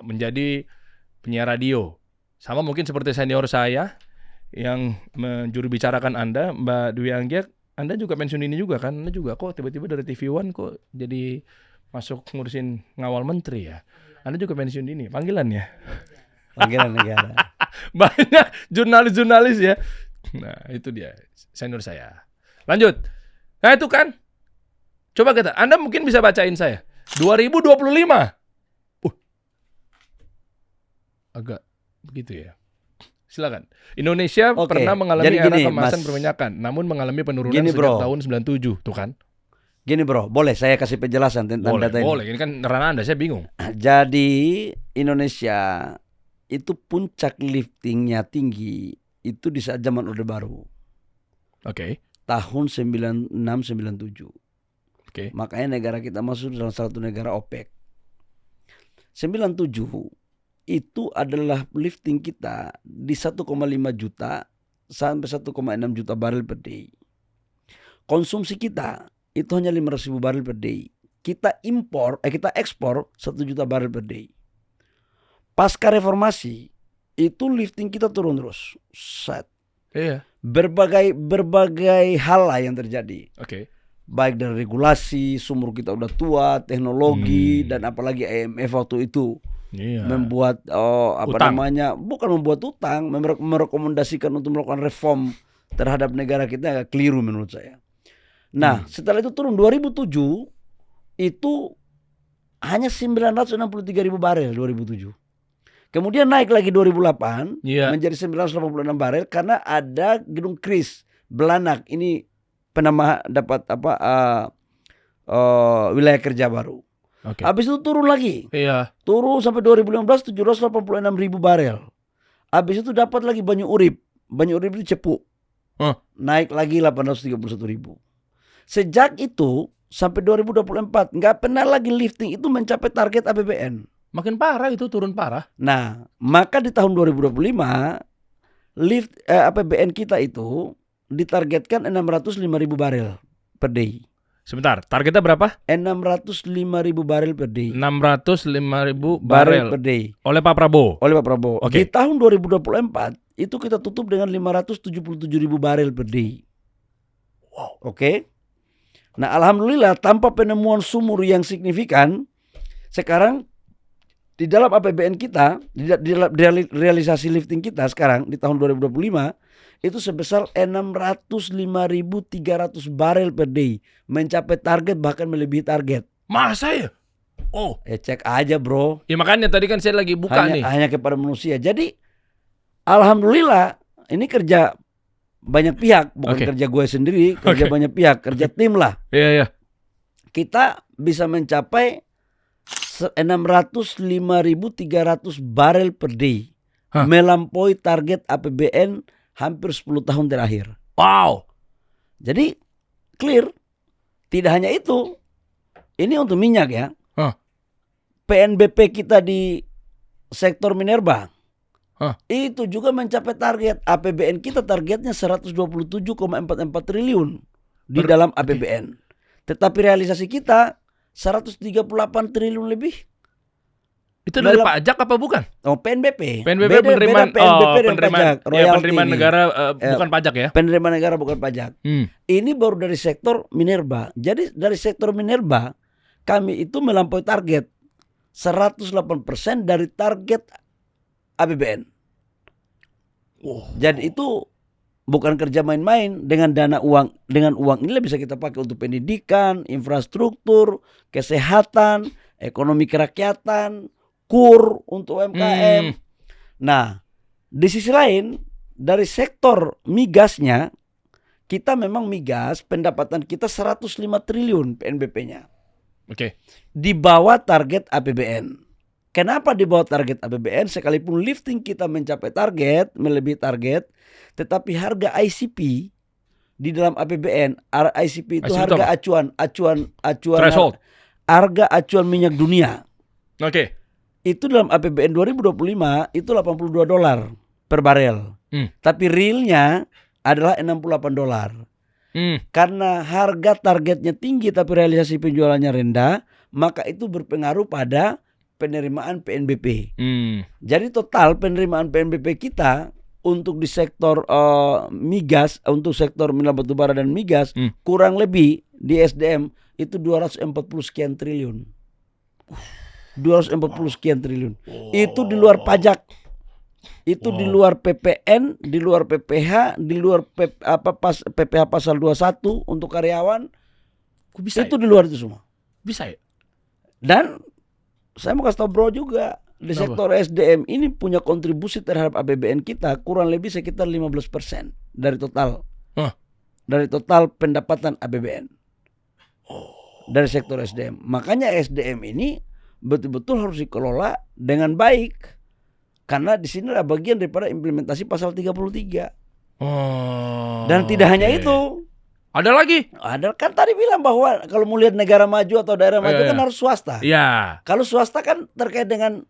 Menjadi penyiar radio. Sama mungkin seperti senior saya yang menjuru bicarakan Anda, Mbak Dwi Anggia, Anda juga pensiun dini juga kan? Anda juga kok tiba-tiba dari TV One kok jadi masuk ngurusin ngawal menteri ya? Anda juga pensiun dini, panggilan ya.
Panggilan negara.
Banyak jurnalis-jurnalis ya. Nah, itu dia senior saya. Lanjut. Nah, itu kan. Coba Anda mungkin bisa bacain saya. 2025. Agak begitu ya. Silakan. Indonesia
Oke,
pernah mengalami
jadi
era
gini,
kemasan
Mas.
perminyakan, namun mengalami penurunan
Gini,
sejak
bro.
tahun 97, tuh kan?
Gini bro, boleh saya kasih penjelasan tentang
Boleh,
data ini.
boleh. Ini kan ranah Anda, saya bingung.
Jadi Indonesia itu puncak liftingnya tinggi itu di saat zaman Orde Baru.
Oke.
Tahun 96-97.
Oke.
Makanya negara kita masuk dalam salah satu negara OPEC. 97 itu adalah lifting kita di 1,5 juta sampai 1,6 juta barel per day. Konsumsi kita itu hanya 500.000 barel per day. Kita ekspor 1 juta barel per day. Pasca reformasi itu lifting kita turun terus. Set.
Iya.
Berbagai hal lah yang terjadi.
Oke.
Baik dari regulasi, sumur kita udah tua, teknologi, dan apalagi IMF waktu itu
Iya.
membuat bukan membuat utang, merekomendasikan untuk melakukan reform terhadap negara kita agak keliru menurut saya. Nah, setelah itu turun 2007 itu hanya 963.000 barel 2007. Kemudian naik lagi 2008 menjadi 986 barel karena ada gedung Kris Belanak ini penambah dapat wilayah kerja baru.
Oke.
Habis itu turun lagi.
Iya.
Turun sampai 2015 786.000 barel. Habis itu dapat lagi Banyu Urip. Banyu Urip itu Cepu. Naik lagi 831.000. Sejak itu sampai 2024 nggak pernah lagi lifting itu mencapai target APBN.
Makin parah itu, turun parah.
Nah, maka di tahun 2025 APBN kita itu ditargetkan 605.000 barel per day.
Sebentar, targetnya berapa?
605.000 barel per day.
605.000 barel
per day.
Oleh Pak Prabowo.
Di tahun 2024 itu kita tutup dengan 577.000 barel per day.
Wow.
Oke. Nah, alhamdulillah tanpa penemuan sumur yang signifikan, sekarang di dalam APBN kita, di dalam realisasi lifting kita sekarang di tahun 2025 itu sebesar 605.300 barel per day, mencapai target bahkan melebihi target.
Masa ya? Oh.
Cek aja bro.
Ya makanya tadi kan saya lagi buka nih.
Hanya kepada manusia. Jadi alhamdulillah ini kerja banyak pihak, bukan kerja gue sendiri, kerja banyak pihak, kerja tim lah.
Iya.
Kita bisa mencapai 605.300 barel per day, melampaui target APBN hampir 10 tahun terakhir.
Wow.
Jadi clear. Tidak hanya itu, ini untuk minyak ya. PNBP kita di sektor minerba itu juga mencapai target. APBN kita targetnya 127,44 triliun di dalam APBN. Tetapi realisasi kita 138 triliun lebih.
Itu dari pajak apa bukan?
PNBP.
PNBP penerimaan
pajak.
Penerimaan negara bukan pajak ya?
Penerimaan negara bukan pajak. Ini baru dari sektor minerba. Jadi dari sektor minerba kami itu melampaui target 108% dari target APBN. Jadi itu bukan kerja main-main. Dengan uang ini bisa kita pakai untuk pendidikan, infrastruktur, kesehatan, ekonomi kerakyatan, KUR untuk UMKM. Nah, di sisi lain dari sektor migasnya, kita memang migas pendapatan kita 105 triliun PNBP-nya.
Oke.
Di bawah target APBN. Kenapa di bawah target APBN? Sekalipun lifting kita mencapai target, melebihi target, tetapi harga ICP di dalam APBN, ICP itu harga acuan
threshold.
Harga acuan minyak dunia.
Oke.
Itu dalam APBN 2025 itu $82 per barel. Tapi realnya adalah $68. Karena harga targetnya tinggi tapi realisasi penjualannya rendah, maka itu berpengaruh pada penerimaan PNBP. Jadi total penerimaan PNBP kita untuk di sektor migas, untuk sektor mineral batubara dan migas, kurang lebih di SDM itu 240 sekian triliun. 240 sekian triliun. Itu di luar pajak. Itu di luar PPN, di luar PPH, di luar PPH pasal 21 untuk karyawan.
Kok bisa
Itu
ya?
di luar itu semua.
Bisa ya?
Dan saya mau kasih tau bro juga, di
Kenapa?
sektor SDM ini punya kontribusi terhadap APBN kita kurang lebih sekitar 15% dari total.
Hah?
Dari total pendapatan APBN. Dari sektor SDM. Makanya SDM ini betul-betul harus dikelola dengan baik. Karena di sini adalah bagian daripada implementasi pasal 33.
Oh.
Dan tidak hanya
oke.
itu.
Ada lagi?
Ada kan tadi bilang bahwa kalau mau lihat negara maju atau daerah maju
Iya,
kan
iya.
harus swasta.
Iya.
Kalau swasta kan terkait dengan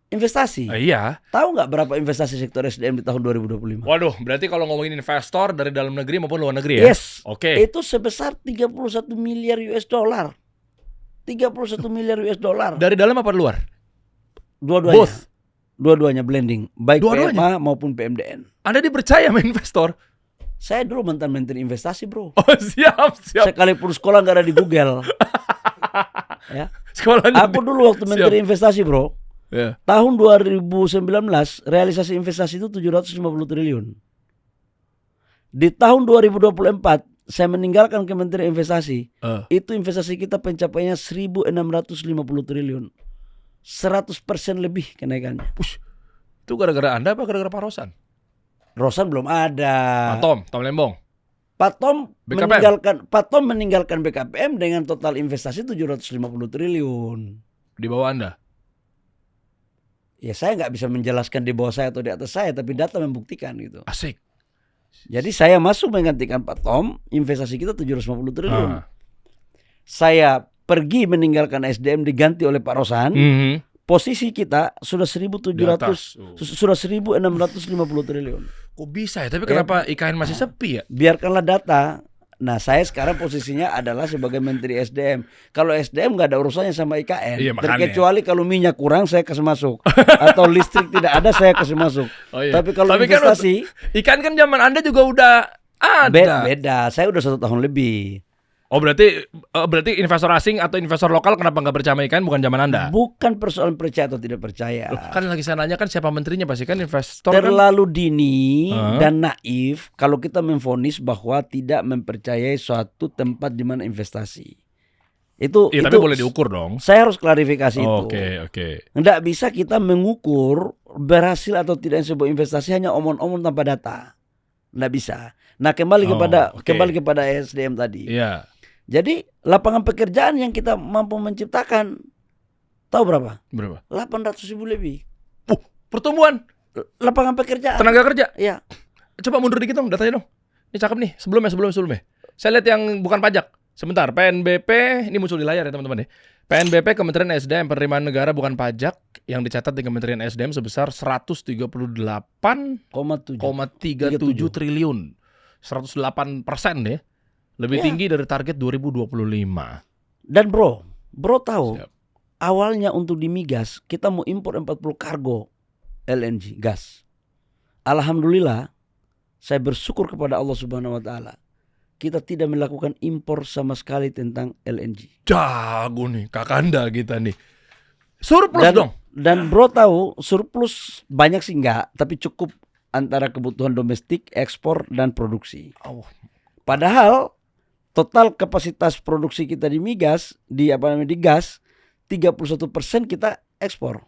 investasi.
Iya.
Tahu nggak berapa investasi sektor SDM di tahun 2025?
Waduh, berarti kalau ngomongin investor dari dalam negeri maupun luar negeri ya?
Yes.
Oke.
Itu sebesar 31 miliar US dollar. 31 miliar US dollar.
Dari dalam apa luar?
Dua-duanya.
Both.
Dua-duanya blending, baik
Dua-duanya?
PMA maupun PMDN.
Anda dipercaya sama investor?
Saya dulu mantan menteri investasi, bro.
Oh, siap.
Sekalipun sekolah nggak ada di Google. Ya.
Sekolahnya.
Aku dulu waktu menteri investasi, bro.
Ya.
Tahun 2019 realisasi investasi itu 750 triliun. Di tahun 2024 saya meninggalkan Kementerian Investasi. Itu investasi kita pencapaiannya 1.650 triliun. 100% lebih kenaikannya.
Push. Itu gara-gara Anda apa gara-gara Pak Rosan?
Rosan belum ada.
Tom Lembong.
Pak Tom
BKPM.
meninggalkan BKPM dengan total investasi 750 triliun.
Di bawah Anda.
Ya saya nggak bisa menjelaskan di bawah saya atau di atas saya, tapi data membuktikan gitu.
Asik.
Jadi saya masuk menggantikan Pak Tom, investasi kita 750 triliun.
Ah.
Saya pergi meninggalkan SDM diganti oleh Pak Rosan.
Mhm.
Posisi kita sudah 1.700,
Di atas.
sudah 1.650 triliun.
Kok bisa ya? Tapi kenapa IKN masih sepi ya?
Biarkanlah data. Nah saya sekarang posisinya adalah sebagai Menteri SDM. Kalau SDM nggak ada urusannya sama IKN.
Iya, makanya.
Terkecuali kalau minyak kurang saya kasih masuk. Atau listrik tidak ada saya kasih masuk.
Oh, iya.
Tapi kalau
Tapi kan
investasi
IKN kan zaman Anda juga udah ada.
beda. Saya udah 1 tahun lebih.
Oh, berarti investor asing atau investor lokal kenapa nggak percaya sama IKN bukan zaman Anda?
Bukan persoalan percaya atau tidak percaya.
Loh, kan lagi saya nanya kan siapa menterinya pasti kan investor kan?
Terlalu dini
Hah?
dan naif kalau kita memvonis bahwa tidak mempercayai suatu tempat di mana investasi. Itu
Iya, tapi boleh diukur dong.
Saya harus klarifikasi itu.
Oke.
Nggak bisa kita mengukur berhasil atau tidak sebuah investasi hanya omong-omong tanpa data. Nggak bisa. Nah, kembali kepada SDM tadi.
Iya.
Jadi lapangan pekerjaan yang kita mampu menciptakan tahu berapa?
Berapa?
800.000 lebih.
Pertumbuhan
Lapangan pekerjaan.
tenaga kerja.
Ya.
Coba mundur dikit dong datanya dong. Ini cakep nih. Sebelumnya. Saya lihat yang bukan pajak. Sebentar, PNBP ini muncul di layar ya teman-teman ya. PNBP Kementerian SDM penerimaan negara bukan pajak yang dicatat di Kementerian SDM sebesar 138,37 triliun. 108% ya. Lebih
Ya.
tinggi dari target 2025.
Dan bro tahu
Siap.
awalnya untuk di migas kita mau impor 40 kargo LNG gas. Alhamdulillah saya bersyukur kepada Allah Subhanahu wa taala. Kita tidak melakukan impor sama sekali tentang LNG.
Jago nih Kakanda kita nih. Surplus dong.
Dan bro tahu surplus banyak sih enggak, tapi cukup antara kebutuhan domestik, ekspor dan produksi.
Oh.
Padahal total kapasitas produksi kita di migas, di gas, 31% kita ekspor.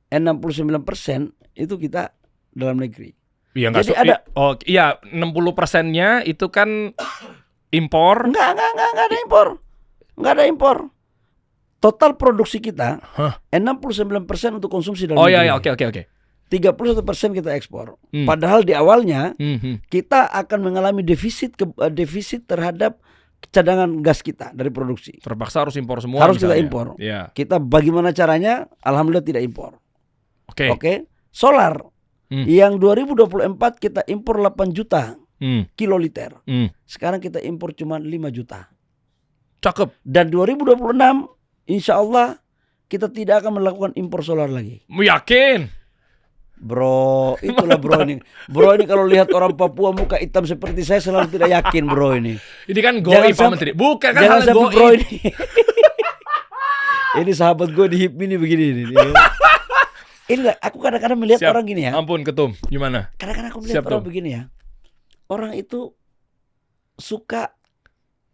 69% itu kita dalam negeri.
Iya enggak
Jadi ada-
Oh, iya 60%-nya itu kan impor.
Enggak ada impor. Enggak ada impor. Total produksi kita 69% untuk konsumsi dalam
Oh
negeri.
iya, oke.
31% kita ekspor.
Hmm.
Padahal di awalnya
Mhm.
kita akan mengalami defisit terhadap cadangan gas kita dari produksi.
Terpaksa harus impor semua.
Harus kita
misalnya.
impor.
Iya.
Kita bagaimana caranya? Alhamdulillah tidak impor.
Oke.
Oke. Solar
Hmm.
yang 2024 kita impor 8 juta kiloliter. Sekarang kita impor cuma 5 juta.
Cakep.
Dan 2026 insya Allah kita tidak akan melakukan impor solar lagi.
Yakin?
Bro, itulah bro ini. Bro ini kalau lihat orang Papua muka hitam seperti saya selalu tidak yakin bro ini.
Ini kan
Jangan
goi Pak
sampai-
Menteri. Bukan kan
Jangan
hal
sampai
goi.
bro ini. Ini sahabat gue di HIPMI ini begini nih. Ini aku kadang-kadang melihat
Siap.
orang gini ya.
Ampun ketum, gimana?
Kadang-kadang aku melihat
Siap,
orang
Tom.
begini ya. Orang itu suka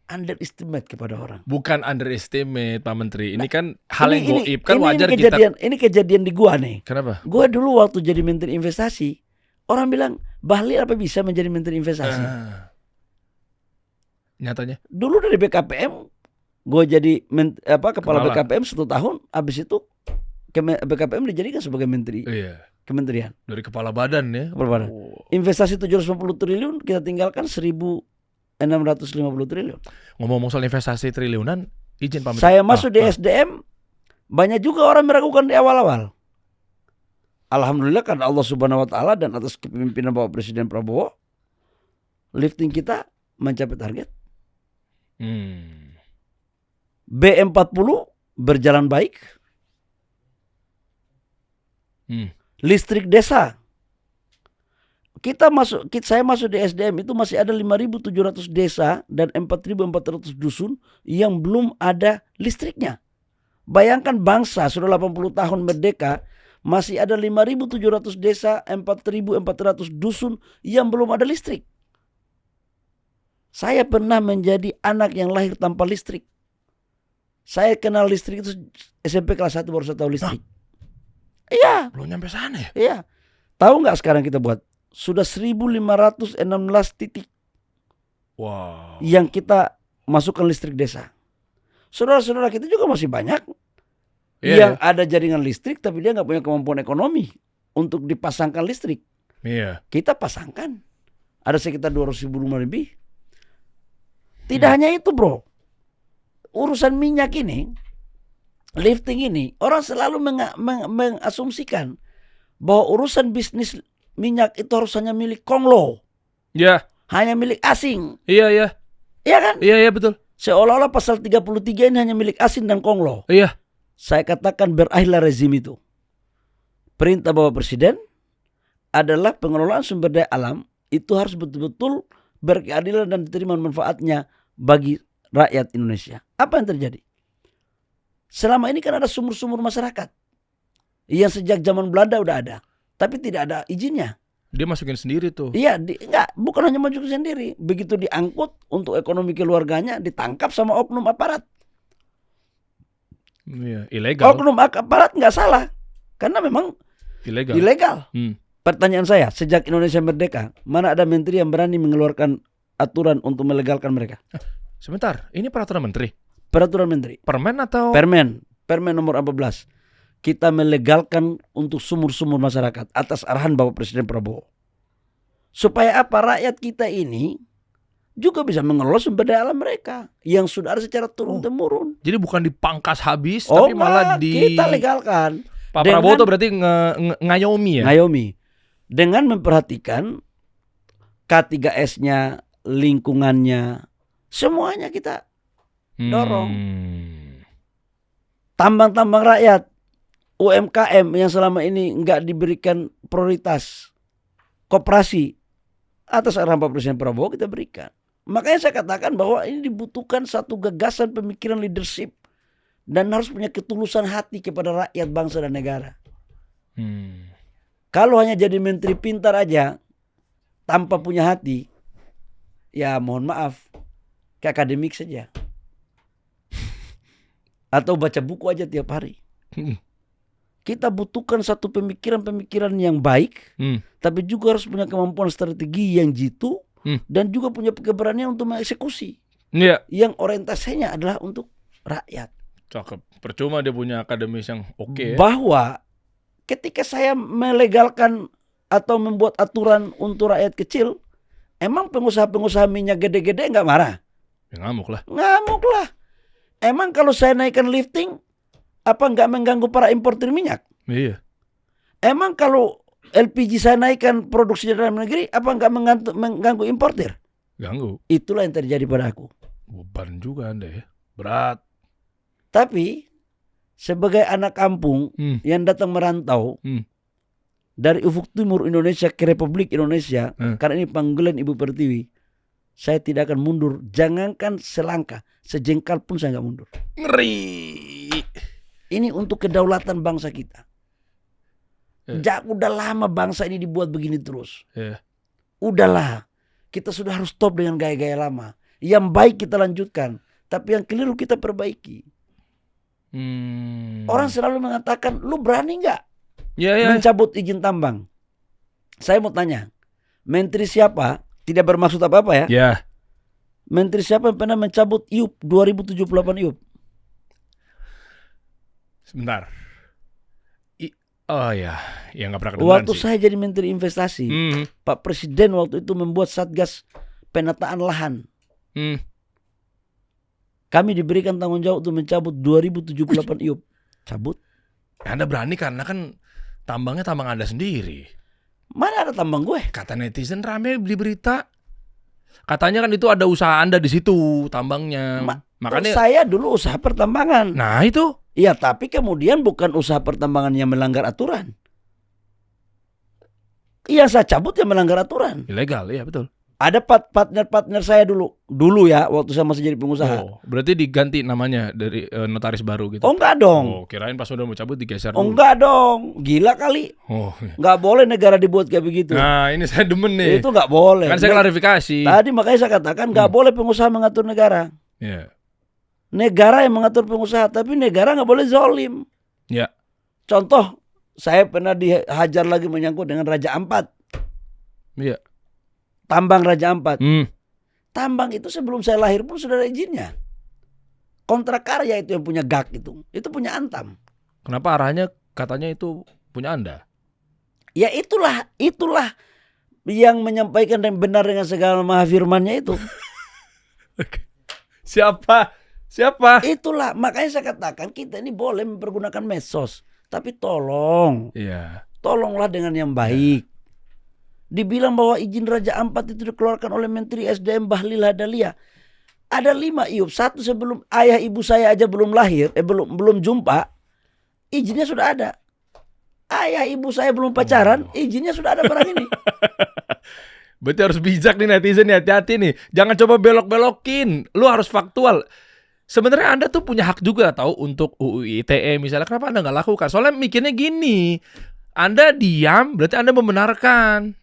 underestimate kepada orang.
Bukan underestimate Pak Menteri. Ini kan hal
Ini-
yang
ini-
goib kan
ini
wajar kita.
kejadian, ini kejadian di gua nih.
Kenapa?
Gua dulu waktu jadi menteri investasi, orang bilang Bahlil apa bisa menjadi menteri investasi?
Nyatanya.
Dulu dari BKPM, gua jadi kepala
Kepala.
BKPM 1 tahun. Habis itu BKPM dijadikan sebagai menteri
Iya.
kementerian.
Dari kepala badan ya.
Kepala badan.
Oh.
Investasi 750 triliun kita tinggalkan 1.650 triliun.
Ngomong-ngomong soal investasi triliunan, izin Pak Menteri.
Saya masuk di
Pak.
SDM, banyak juga orang meragukan di awal-awal. Alhamdulillah karena Allah Subhanahu Wa Taala dan atas kepemimpinan Bapak Presiden Prabowo, lifting kita mencapai target. B40 berjalan baik. Listrik desa. Saya masuk di SDM itu masih ada 5.700 desa dan 4.400 dusun yang belum ada listriknya. Bayangkan bangsa sudah 80 tahun merdeka, masih ada 5.700 desa, 4.400 dusun yang belum ada listrik. Saya pernah menjadi anak yang lahir tanpa listrik. Saya kenal listrik itu SMP kelas 1 baru saya tahu listrik. Iya.
Belum nyampe sana ya?
Iya. Tahu nggak sekarang kita buat? Sudah 1.516 titik
Wow.
yang kita masukkan listrik desa. Saudara-saudara kita juga masih banyak yang ada jaringan listrik tapi dia nggak punya kemampuan ekonomi untuk dipasangkan listrik.
Iya.
Kita pasangkan. Ada sekitar 200.000 rumah lebih. Tidak hanya itu bro. Urusan minyak ini, lifting ini, orang selalu mengasumsikan bahwa urusan bisnis minyak itu harus hanya milik Konglo.
Iya.
Hanya milik asing.
Iya, iya.
Iya kan?
Iya, iya betul.
Seolah-olah pasal 33 ini hanya milik asing dan Konglo.
Iya.
Saya katakan berakhirlah rezim itu. Perintah Bapak Presiden adalah pengelolaan sumber daya alam itu harus betul-betul berkeadilan dan diterima manfaatnya bagi rakyat Indonesia. Apa yang terjadi? Selama ini kan ada sumur-sumur masyarakat yang sejak zaman Belanda udah ada, tapi tidak ada izinnya.
Dia masukin sendiri tuh.
Iya, bukan hanya maju sendiri. Begitu diangkut untuk ekonomi keluarganya, ditangkap sama oknum aparat.
Iya, ilegal.
Oknum aparat nggak salah, karena memang
Ilegal.
ilegal.
Hmm.
Pertanyaan saya, sejak Indonesia merdeka, mana ada menteri yang berani mengeluarkan aturan untuk melegalkan mereka?
Sebentar, ini peraturan menteri.
Peraturan menteri.
Permen atau?
Permen nomor 14. Kita melegalkan untuk sumur-sumur masyarakat atas arahan Bapak Presiden Prabowo. Supaya apa? Rakyat kita ini juga bisa mengelola sumber daya alam mereka yang sudah ada secara turun-temurun.
Jadi bukan dipangkas habis, tapi malah
kita legalkan.
Pak Prabowo tuh berarti ngayomi ya?
Ngayomi. Dengan memperhatikan K3S-nya, lingkungannya, semuanya kita dorong. Tambang-tambang rakyat, UMKM yang selama ini nggak diberikan prioritas, koperasi atas arahan Pak Presiden Prabowo kita berikan. Makanya saya katakan bahwa ini dibutuhkan satu gagasan pemikiran leadership dan harus punya ketulusan hati kepada rakyat, bangsa dan negara. Kalau hanya jadi menteri pintar aja tanpa punya hati, ya mohon maaf, ke akademik saja. Atau baca buku aja tiap hari. Kita butuhkan satu pemikiran-pemikiran yang baik, tapi juga harus punya kemampuan strategi yang jitu, dan juga punya keberanian untuk mengeksekusi. Yang orientasinya adalah untuk rakyat.
Cakep. Percuma dia punya akademis yang oke.
Bahwa ketika saya melegalkan atau membuat aturan untuk rakyat kecil, emang pengusaha-pengusaha minyak gede-gede nggak marah?
Ya, ngamuk lah.
Ngamuk lah. Emang kalau saya naikkan lifting, apa nggak mengganggu para importir minyak?
Iya.
Emang kalau LPG saya naikkan produksi dalam negeri, apa nggak mengganggu importir?
Ganggu.
Itulah yang terjadi pada aku.
Beban juga Anda ya. Berat.
Tapi sebagai anak kampung yang datang merantau dari ufuk timur Indonesia ke Republik Indonesia, karena ini panggilan Ibu Pertiwi, saya tidak akan mundur. Jangankan selangkah, sejengkal pun saya nggak mundur.
Ngeri.
Ini untuk kedaulatan bangsa kita. Udah lama bangsa ini dibuat begini terus. Udahlah, kita sudah harus stop dengan gaya-gaya lama. Yang baik kita lanjutkan, tapi yang keliru kita perbaiki. Orang selalu mengatakan, lu berani nggak mencabut izin tambang? Saya mau tanya, menteri siapa? Tidak bermaksud apa-apa ya. Menteri siapa yang pernah mencabut IUP 2078 IUP?
Sebentar. Yang nggak pernah kedengeran
Waktu
sih.
saya jadi menteri investasi, Pak Presiden waktu itu membuat satgas penataan lahan. Kami diberikan tanggung jawab untuk mencabut 2078 IUP. Cabut.
Anda berani karena kan tambangnya tambang Anda sendiri.
Mana ada tambang gue?
Kata netizen rame di berita. Katanya kan itu ada usaha Anda di situ tambangnya. Makanya
saya dulu usaha pertambangan.
Nah itu.
Iya, tapi kemudian bukan usaha pertambangan yang melanggar aturan. Iya, saya cabut yang melanggar aturan.
Ilegal, ya betul.
Ada partner saya dulu ya, waktu saya masih jadi pengusaha.
Oh, berarti diganti namanya dari notaris baru gitu.
Oh enggak dong.
Oh, kirain pas udah mau cabut digeser
Oh
dulu.
enggak dong, gila kali.
Oh.
Enggak boleh negara dibuat kayak begitu.
Nah, ini saya demen nih.
Itu enggak boleh.
Kan saya klarifikasi.
Tadi makanya saya katakan enggak boleh pengusaha mengatur negara.
Iya.
Negara yang mengatur pengusaha, tapi negara enggak boleh zolim.
Ya.
Contoh, saya pernah dihajar lagi menyangkut dengan Raja Ampat.
Iya.
Tambang Raja Ampat.
Tambang
itu sebelum saya lahir pun sudah ada izinnya. Kontrak karya itu yang punya GAK itu punya Antam.
Kenapa arahnya katanya itu punya Anda?
Ya itulah yang menyampaikan dan benar dengan segala maha firman-Nya itu.
Siapa?
Itulah, makanya saya katakan kita ini boleh mempergunakan medsos, tapi tolonglah dengan yang baik. Dibilang bahwa izin Raja Ampat itu dikeluarkan oleh Menteri SDM Bahlil Lahadalia. Ada 5 IUP, 1 sebelum ayah ibu saya aja belum lahir, belum jumpa, izinnya sudah ada. Ayah ibu saya belum pacaran, izinnya sudah ada barang ini.
Berarti harus bijak nih netizen, hati-hati nih. Jangan coba belok-belokin. Lu harus faktual. Sebenarnya Anda tuh punya hak juga tahu untuk UU ITE misalnya. Kenapa Anda nggak lakukan? Soalnya mikirnya gini, Anda diam berarti Anda membenarkan.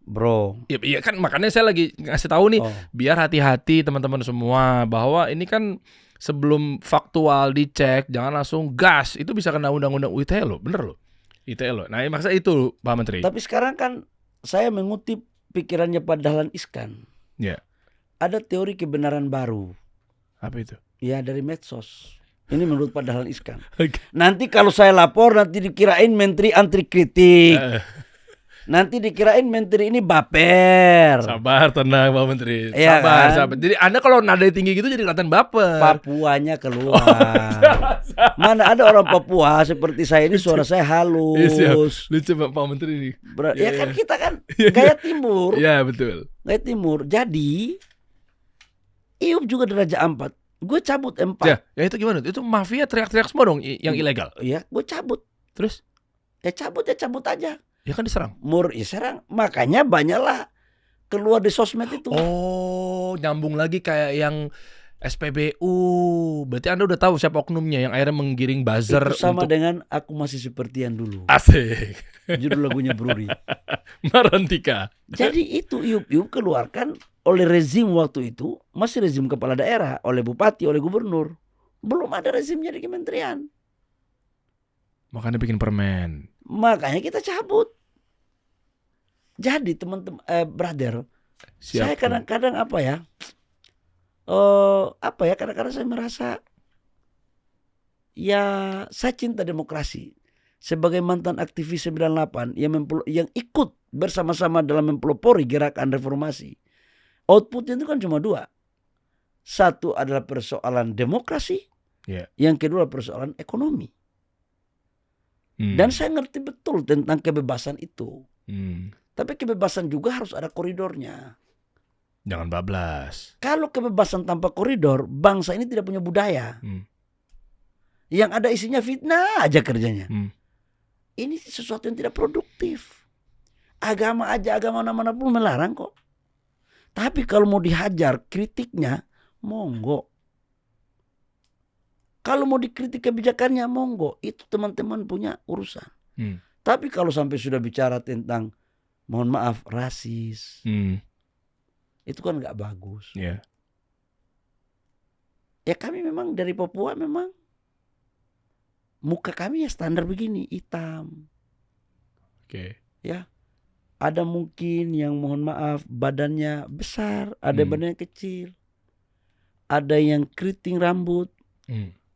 Bro.
Iya kan, makanya saya lagi ngasih tahu nih, biar hati-hati teman-teman semua bahwa ini kan sebelum faktual dicek, jangan langsung gas. Itu bisa kena undang-undang ITE loh, bener loh. ITE loh. Nah, maksudnya itu Pak Menteri.
Tapi sekarang kan saya mengutip pikirannya Pak Dahlan Iskan.
Ya.
Ada teori kebenaran baru.
Apa itu?
Ya dari medsos. Ini menurut Pak Dahlan Iskan. Nanti kalau saya lapor nanti dikirain menteri anti kritik. Nanti dikirain menteri ini baper.
Sabar, tenang Pak Menteri.
Ya,
sabar,
kan?
sabar. Jadi Anda kalau nadanya tinggi gitu jadi kelihatan baper.
Papuanya keluar. Mana ada orang Papua seperti saya ini suara saya halus.
Lucu Pak Menteri ini.
Ya kan kita kan gaya timur.
Iya betul.
Gaya timur. Jadi IUP juga di Raja Ampat. Gue cabut M4.
Ya itu gimana? Itu mafia teriak-teriak semua dong yang ilegal.
Iya, gue cabut.
Terus?
Cabut aja.
Ya kan diserang.
Serang. Makanya banyaklah keluar di sosmed itu.
Oh, nyambung lagi kayak yang SPBU. Berarti Anda udah tahu siapa oknumnya yang akhirnya menggiring buzzer.
Itu sama dengan Aku Masih Seperti Yang Dulu.
Asik.
Judul lagunya Bruri.
Marantika.
Jadi itu IUP keluarkan oleh rezim waktu itu, masih rezim kepala daerah, oleh bupati, oleh gubernur. Belum ada rezimnya di kementerian.
Makanya bikin permen.
Makanya kita cabut. Jadi teman-teman, brother, saya kadang-kadang kadang-kadang saya merasa ya saya cinta demokrasi. Sebagai mantan aktivis 98 yang ikut bersama-sama dalam mempelopori gerakan reformasi. Outputnya itu kan cuma 2. Satu adalah persoalan demokrasi, yang kedua persoalan ekonomi. Dan saya ngerti betul tentang kebebasan itu. Tapi kebebasan juga harus ada koridornya.
Jangan bablas.
Kalau kebebasan tanpa koridor, bangsa ini tidak punya budaya. Yang ada isinya fitnah aja kerjanya. Ini sesuatu yang tidak produktif. Agama mana-mana pun melarang kok. Tapi kalau mau dihajar kritiknya, monggo. Kalau mau dikritik kebijakannya monggo, itu teman-teman punya urusan. Tapi kalau sampai sudah bicara tentang mohon maaf rasis, itu kan nggak bagus.
Yeah.
Ya kami memang dari Papua memang muka kami ya standar begini, hitam.
Oke.
Ya, ada mungkin yang mohon maaf badannya besar, ada badannya kecil, ada yang keriting rambut,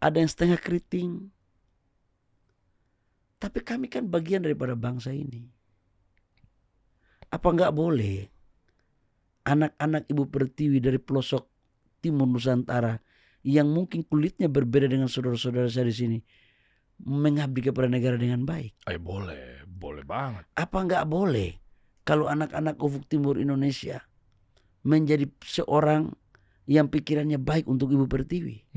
ada yang setengah keriting. Tapi kami kan bagian daripada bangsa ini. Apa nggak boleh anak-anak Ibu Pertiwi dari pelosok timur Nusantara yang mungkin kulitnya berbeda dengan saudara-saudara saya di sini mengabdi kepada negara dengan baik?
Boleh banget.
Apa nggak boleh kalau anak-anak ufuk timur Indonesia menjadi seorang yang pikirannya baik untuk Ibu Pertiwi?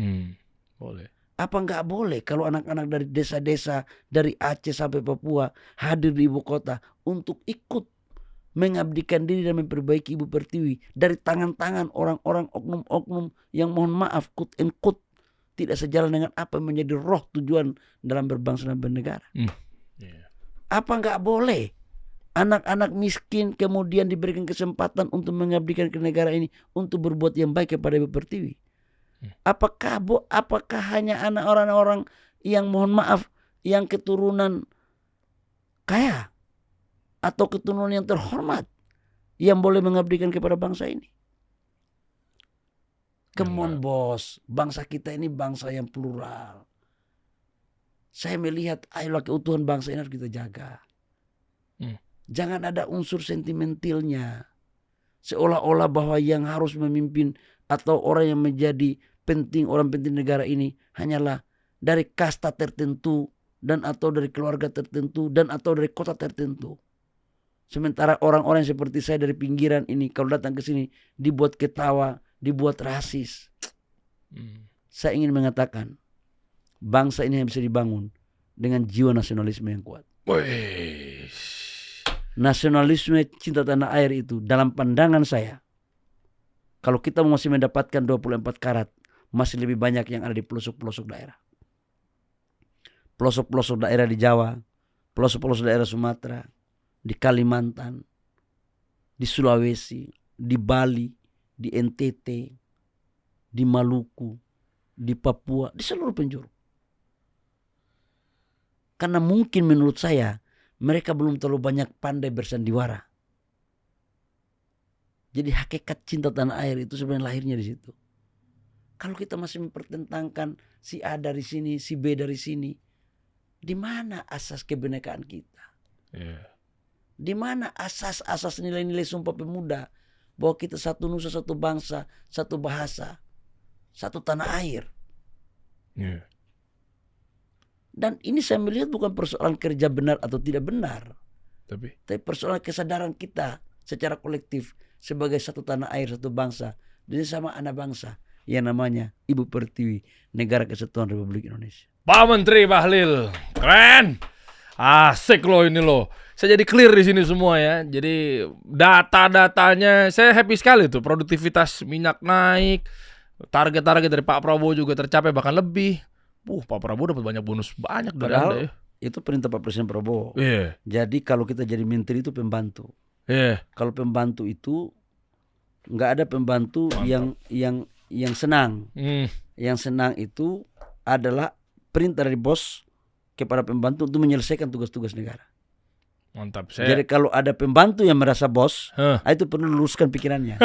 Boleh.
Apa nggak boleh kalau anak-anak dari desa-desa dari Aceh sampai Papua hadir di ibu kota untuk ikut mengabdikan diri dan memperbaiki Ibu Pertiwi dari tangan-tangan orang-orang oknum-oknum yang mohon maaf quote and quote tidak sejalan dengan apa yang menjadi roh tujuan dalam berbangsa dan bernegara? Apa nggak boleh anak-anak miskin kemudian diberikan kesempatan untuk mengabdikan ke negara ini untuk berbuat yang baik kepada Ibu Pertiwi? Apakah hanya anak orang-orang yang mohon maaf yang keturunan kaya atau keturunan yang terhormat yang boleh mengabdikan kepada bangsa ini? Come on bos, bangsa kita ini bangsa yang plural. Saya melihat ayolah keutuhan bangsa ini harus kita jaga. Jangan ada unsur sentimentalnya. Seolah-olah bahwa yang harus memimpin atau orang yang menjadi orang penting negara ini hanyalah dari kasta tertentu dan atau dari keluarga tertentu dan atau dari kota tertentu. Sementara orang-orang seperti saya dari pinggiran ini kalau datang ke sini dibuat ketawa, dibuat rasis. Saya ingin mengatakan bangsa ini yang bisa dibangun dengan jiwa nasionalisme yang kuat. Nasionalisme cinta tanah air itu dalam pandangan saya, kalau kita masih mendapatkan 24 karat, masih lebih banyak yang ada di pelosok-pelosok daerah. Pelosok-pelosok daerah di Jawa, pelosok-pelosok daerah Sumatera, di Kalimantan, di Sulawesi, di Bali, di NTT, di Maluku, di Papua, di seluruh penjuru. Karena mungkin menurut saya mereka belum terlalu banyak pandai bersandiwara. Jadi hakikat cinta tanah air itu sebenarnya lahirnya di situ. Kalau kita masih mempertentangkan si A dari sini, si B dari sini, di mana asas kebinekaan kita? Di mana asas-asas nilai-nilai Sumpah Pemuda bahwa kita satu nusa, satu bangsa, satu bahasa, satu tanah air? Dan ini saya melihat bukan persoalan kerja benar atau tidak benar, tapi persoalan kesadaran kita secara kolektif sebagai satu tanah air, satu bangsa, dan sama anak bangsa yang namanya Ibu Pertiwi, Negara Kesatuan Republik Indonesia.
Pak Menteri Bahlil, keren, asik loh ini loh. Saya jadi clear di sini semua ya. Jadi data-datanya saya happy sekali tuh. Produktivitas minyak naik, target-target dari Pak Prabowo juga tercapai bahkan lebih. Pak Prabowo dapat banyak bonus banyak dari Anda ya.
Itu perintah Pak Presiden Prabowo.
Yeah.
Jadi kalau kita jadi menteri itu pembantu. Kalau pembantu itu nggak ada pembantu yang senang. Yang senang itu adalah perintah dari bos kepada pembantu untuk menyelesaikan tugas-tugas negara.
Mantap.
Jadi kalau ada pembantu yang merasa bos, itu perlu luruskan pikirannya.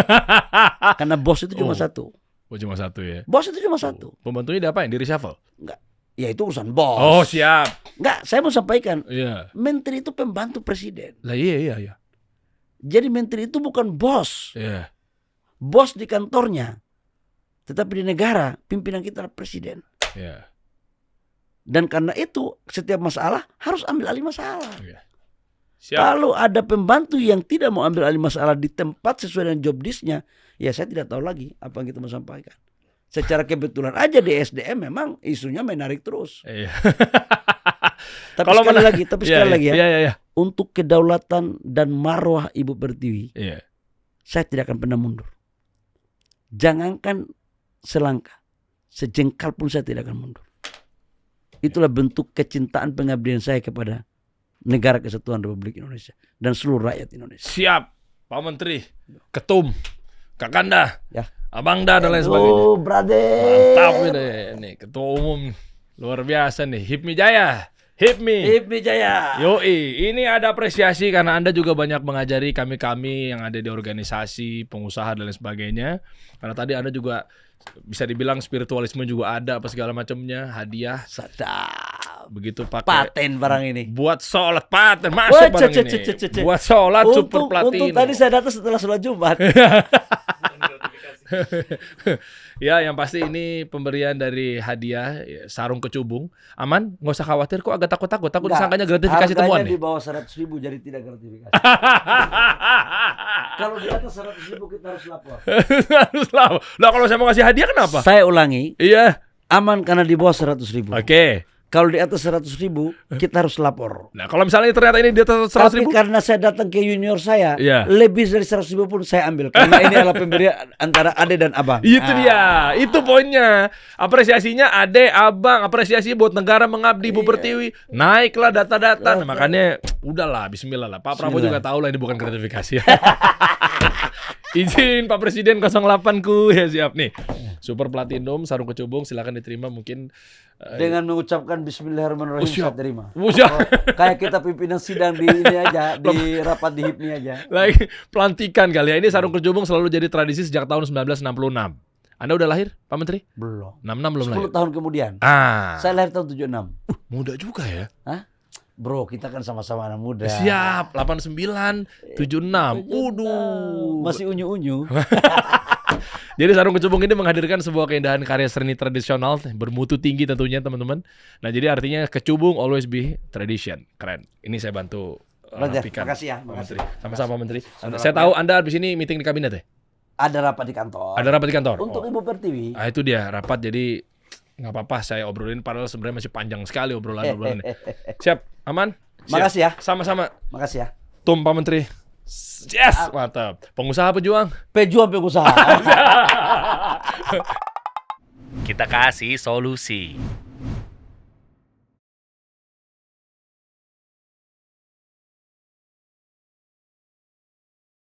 Karena bos itu cuma satu.
Cuma satu ya.
Bos itu cuma satu.
Pembantunya diapain? Di reshuffle?
Enggak. Ya itu urusan bos.
Oh siap.
Enggak, saya mau sampaikan. Menteri itu pembantu presiden.
Lah iya.
Jadi menteri itu bukan bos. Bos di kantornya. Tetapi di negara, pimpinan kita adalah presiden. Dan karena itu, setiap masalah harus ambil alih masalah. Kalau ada pembantu yang tidak mau ambil alih masalah di tempat sesuai dengan job desk-nya, ya saya tidak tahu lagi apa yang kita mau sampaikan. Secara kebetulan aja di SDM memang isunya menarik terus. Tapi sekali lagi ya. Untuk kedaulatan dan marwah Ibu Pertiwi, saya tidak akan pernah mundur. Jangankan selangkah, sejengkal pun saya tidak akan mundur. Itulah bentuk kecintaan pengabdian saya kepada Negara Kesatuan Republik Indonesia dan seluruh rakyat Indonesia.
Siap, Pak Menteri, Ketum, Kakanda,
Ya.
Abangda dan lain sebagainya.
Oh, brother.
Mantap ini Ketua Umum luar biasa nih. Hipmi Jaya, Hipmi.
Hipmi Jaya.
Yoi, ini ada apresiasi karena Anda juga banyak mengajari kami-kami yang ada di organisasi, pengusaha dan lain sebagainya. Karena tadi Anda juga bisa dibilang spiritualisme juga ada apa segala macamnya, hadiah.
Sedap.
Begitu pakai
Paten barang ini.
buat sholat paten masuk barang ini. Buat sholat super platinum.
Untung tadi saya datang setelah sholat Jumat.
Ya, yang pasti ini pemberian dari hadiah ya, sarung kecubung. Aman, nggak usah khawatir kok agak takut-takut. Takut disangkanya gratifikasi temuan
Harganya di
nih.
bawah 100.000 jadi tidak gratifikasi. Kalau di atas 100.000 kita harus lapor.
Harus lah. Lah kalau saya mau ngasih hadiah kenapa?
Saya ulangi,
Iya.
aman karena di bawah 100.000.
Oke.
Kalau di atas 100.000 kita harus lapor.
Nah, kalau misalnya ternyata ini di atas 100
Tapi
ribu,
karena saya datang ke junior saya,
Iya.
lebih dari 100.000 pun saya ambil. Karena ini adalah pemberian antara ade dan abang.
itu dia. Itu poinnya. Apresiasinya ade, abang, apresiasi buat negara mengabdi Bu Pertiwi. Naiklah data-data. Nah, makanya udahlah, bismillah lah. Pak Prabowo
Bismillah.
juga tahu lah ini bukan gratifikasi. Izin Pak Presiden 08-ku ya siap nih. Super Platinum sarung kecubung silakan diterima mungkin
Dengan mengucapkan Bismillahirrahmanirrahim saya terima.
Buset.
Kayak kita pimpinan sidang di ini aja, di rapat di HIPMI aja.
Lagi pelantikan kali ya. Ini sarung kecubung selalu jadi tradisi sejak tahun 1966. Anda udah lahir, Pak Menteri?
Belum.
66 belum lahir.
10 tahun kemudian.
Ah,
Saya lahir tahun 76.
muda juga ya.
Hah? Bro, kita kan sama-sama anak muda.
Siap, 89, 76. Waduh.
Masih unyu-unyu.
Jadi sarung kecubung ini menghadirkan sebuah keindahan karya seni tradisional bermutu tinggi tentunya teman-teman. Nah, jadi artinya kecubung always be tradition. Keren. Ini saya bantu
Roger,
rapikan.
makasih ya,
Pak
makasih.
Menteri. Sama-sama Pak Menteri.
Sama-sama.
Saya tahu Anda habis ini meeting di kabinet ya?
Ada rapat di kantor.
Ada rapat di kantor.
Untuk
Oh.
Ibu Pertiwi.
Ah, itu dia rapat jadi nggak apa-apa saya obrolin padahal sebenarnya masih panjang sekali obrolan-obrolannya. Siap, aman? Siap.
Makasih ya.
Sama-sama.
Makasih ya.
Tum Pak Menteri. Yes, mantap. Pengusaha pejuang.
Pejuang pengusaha.
Kita kasih solusi.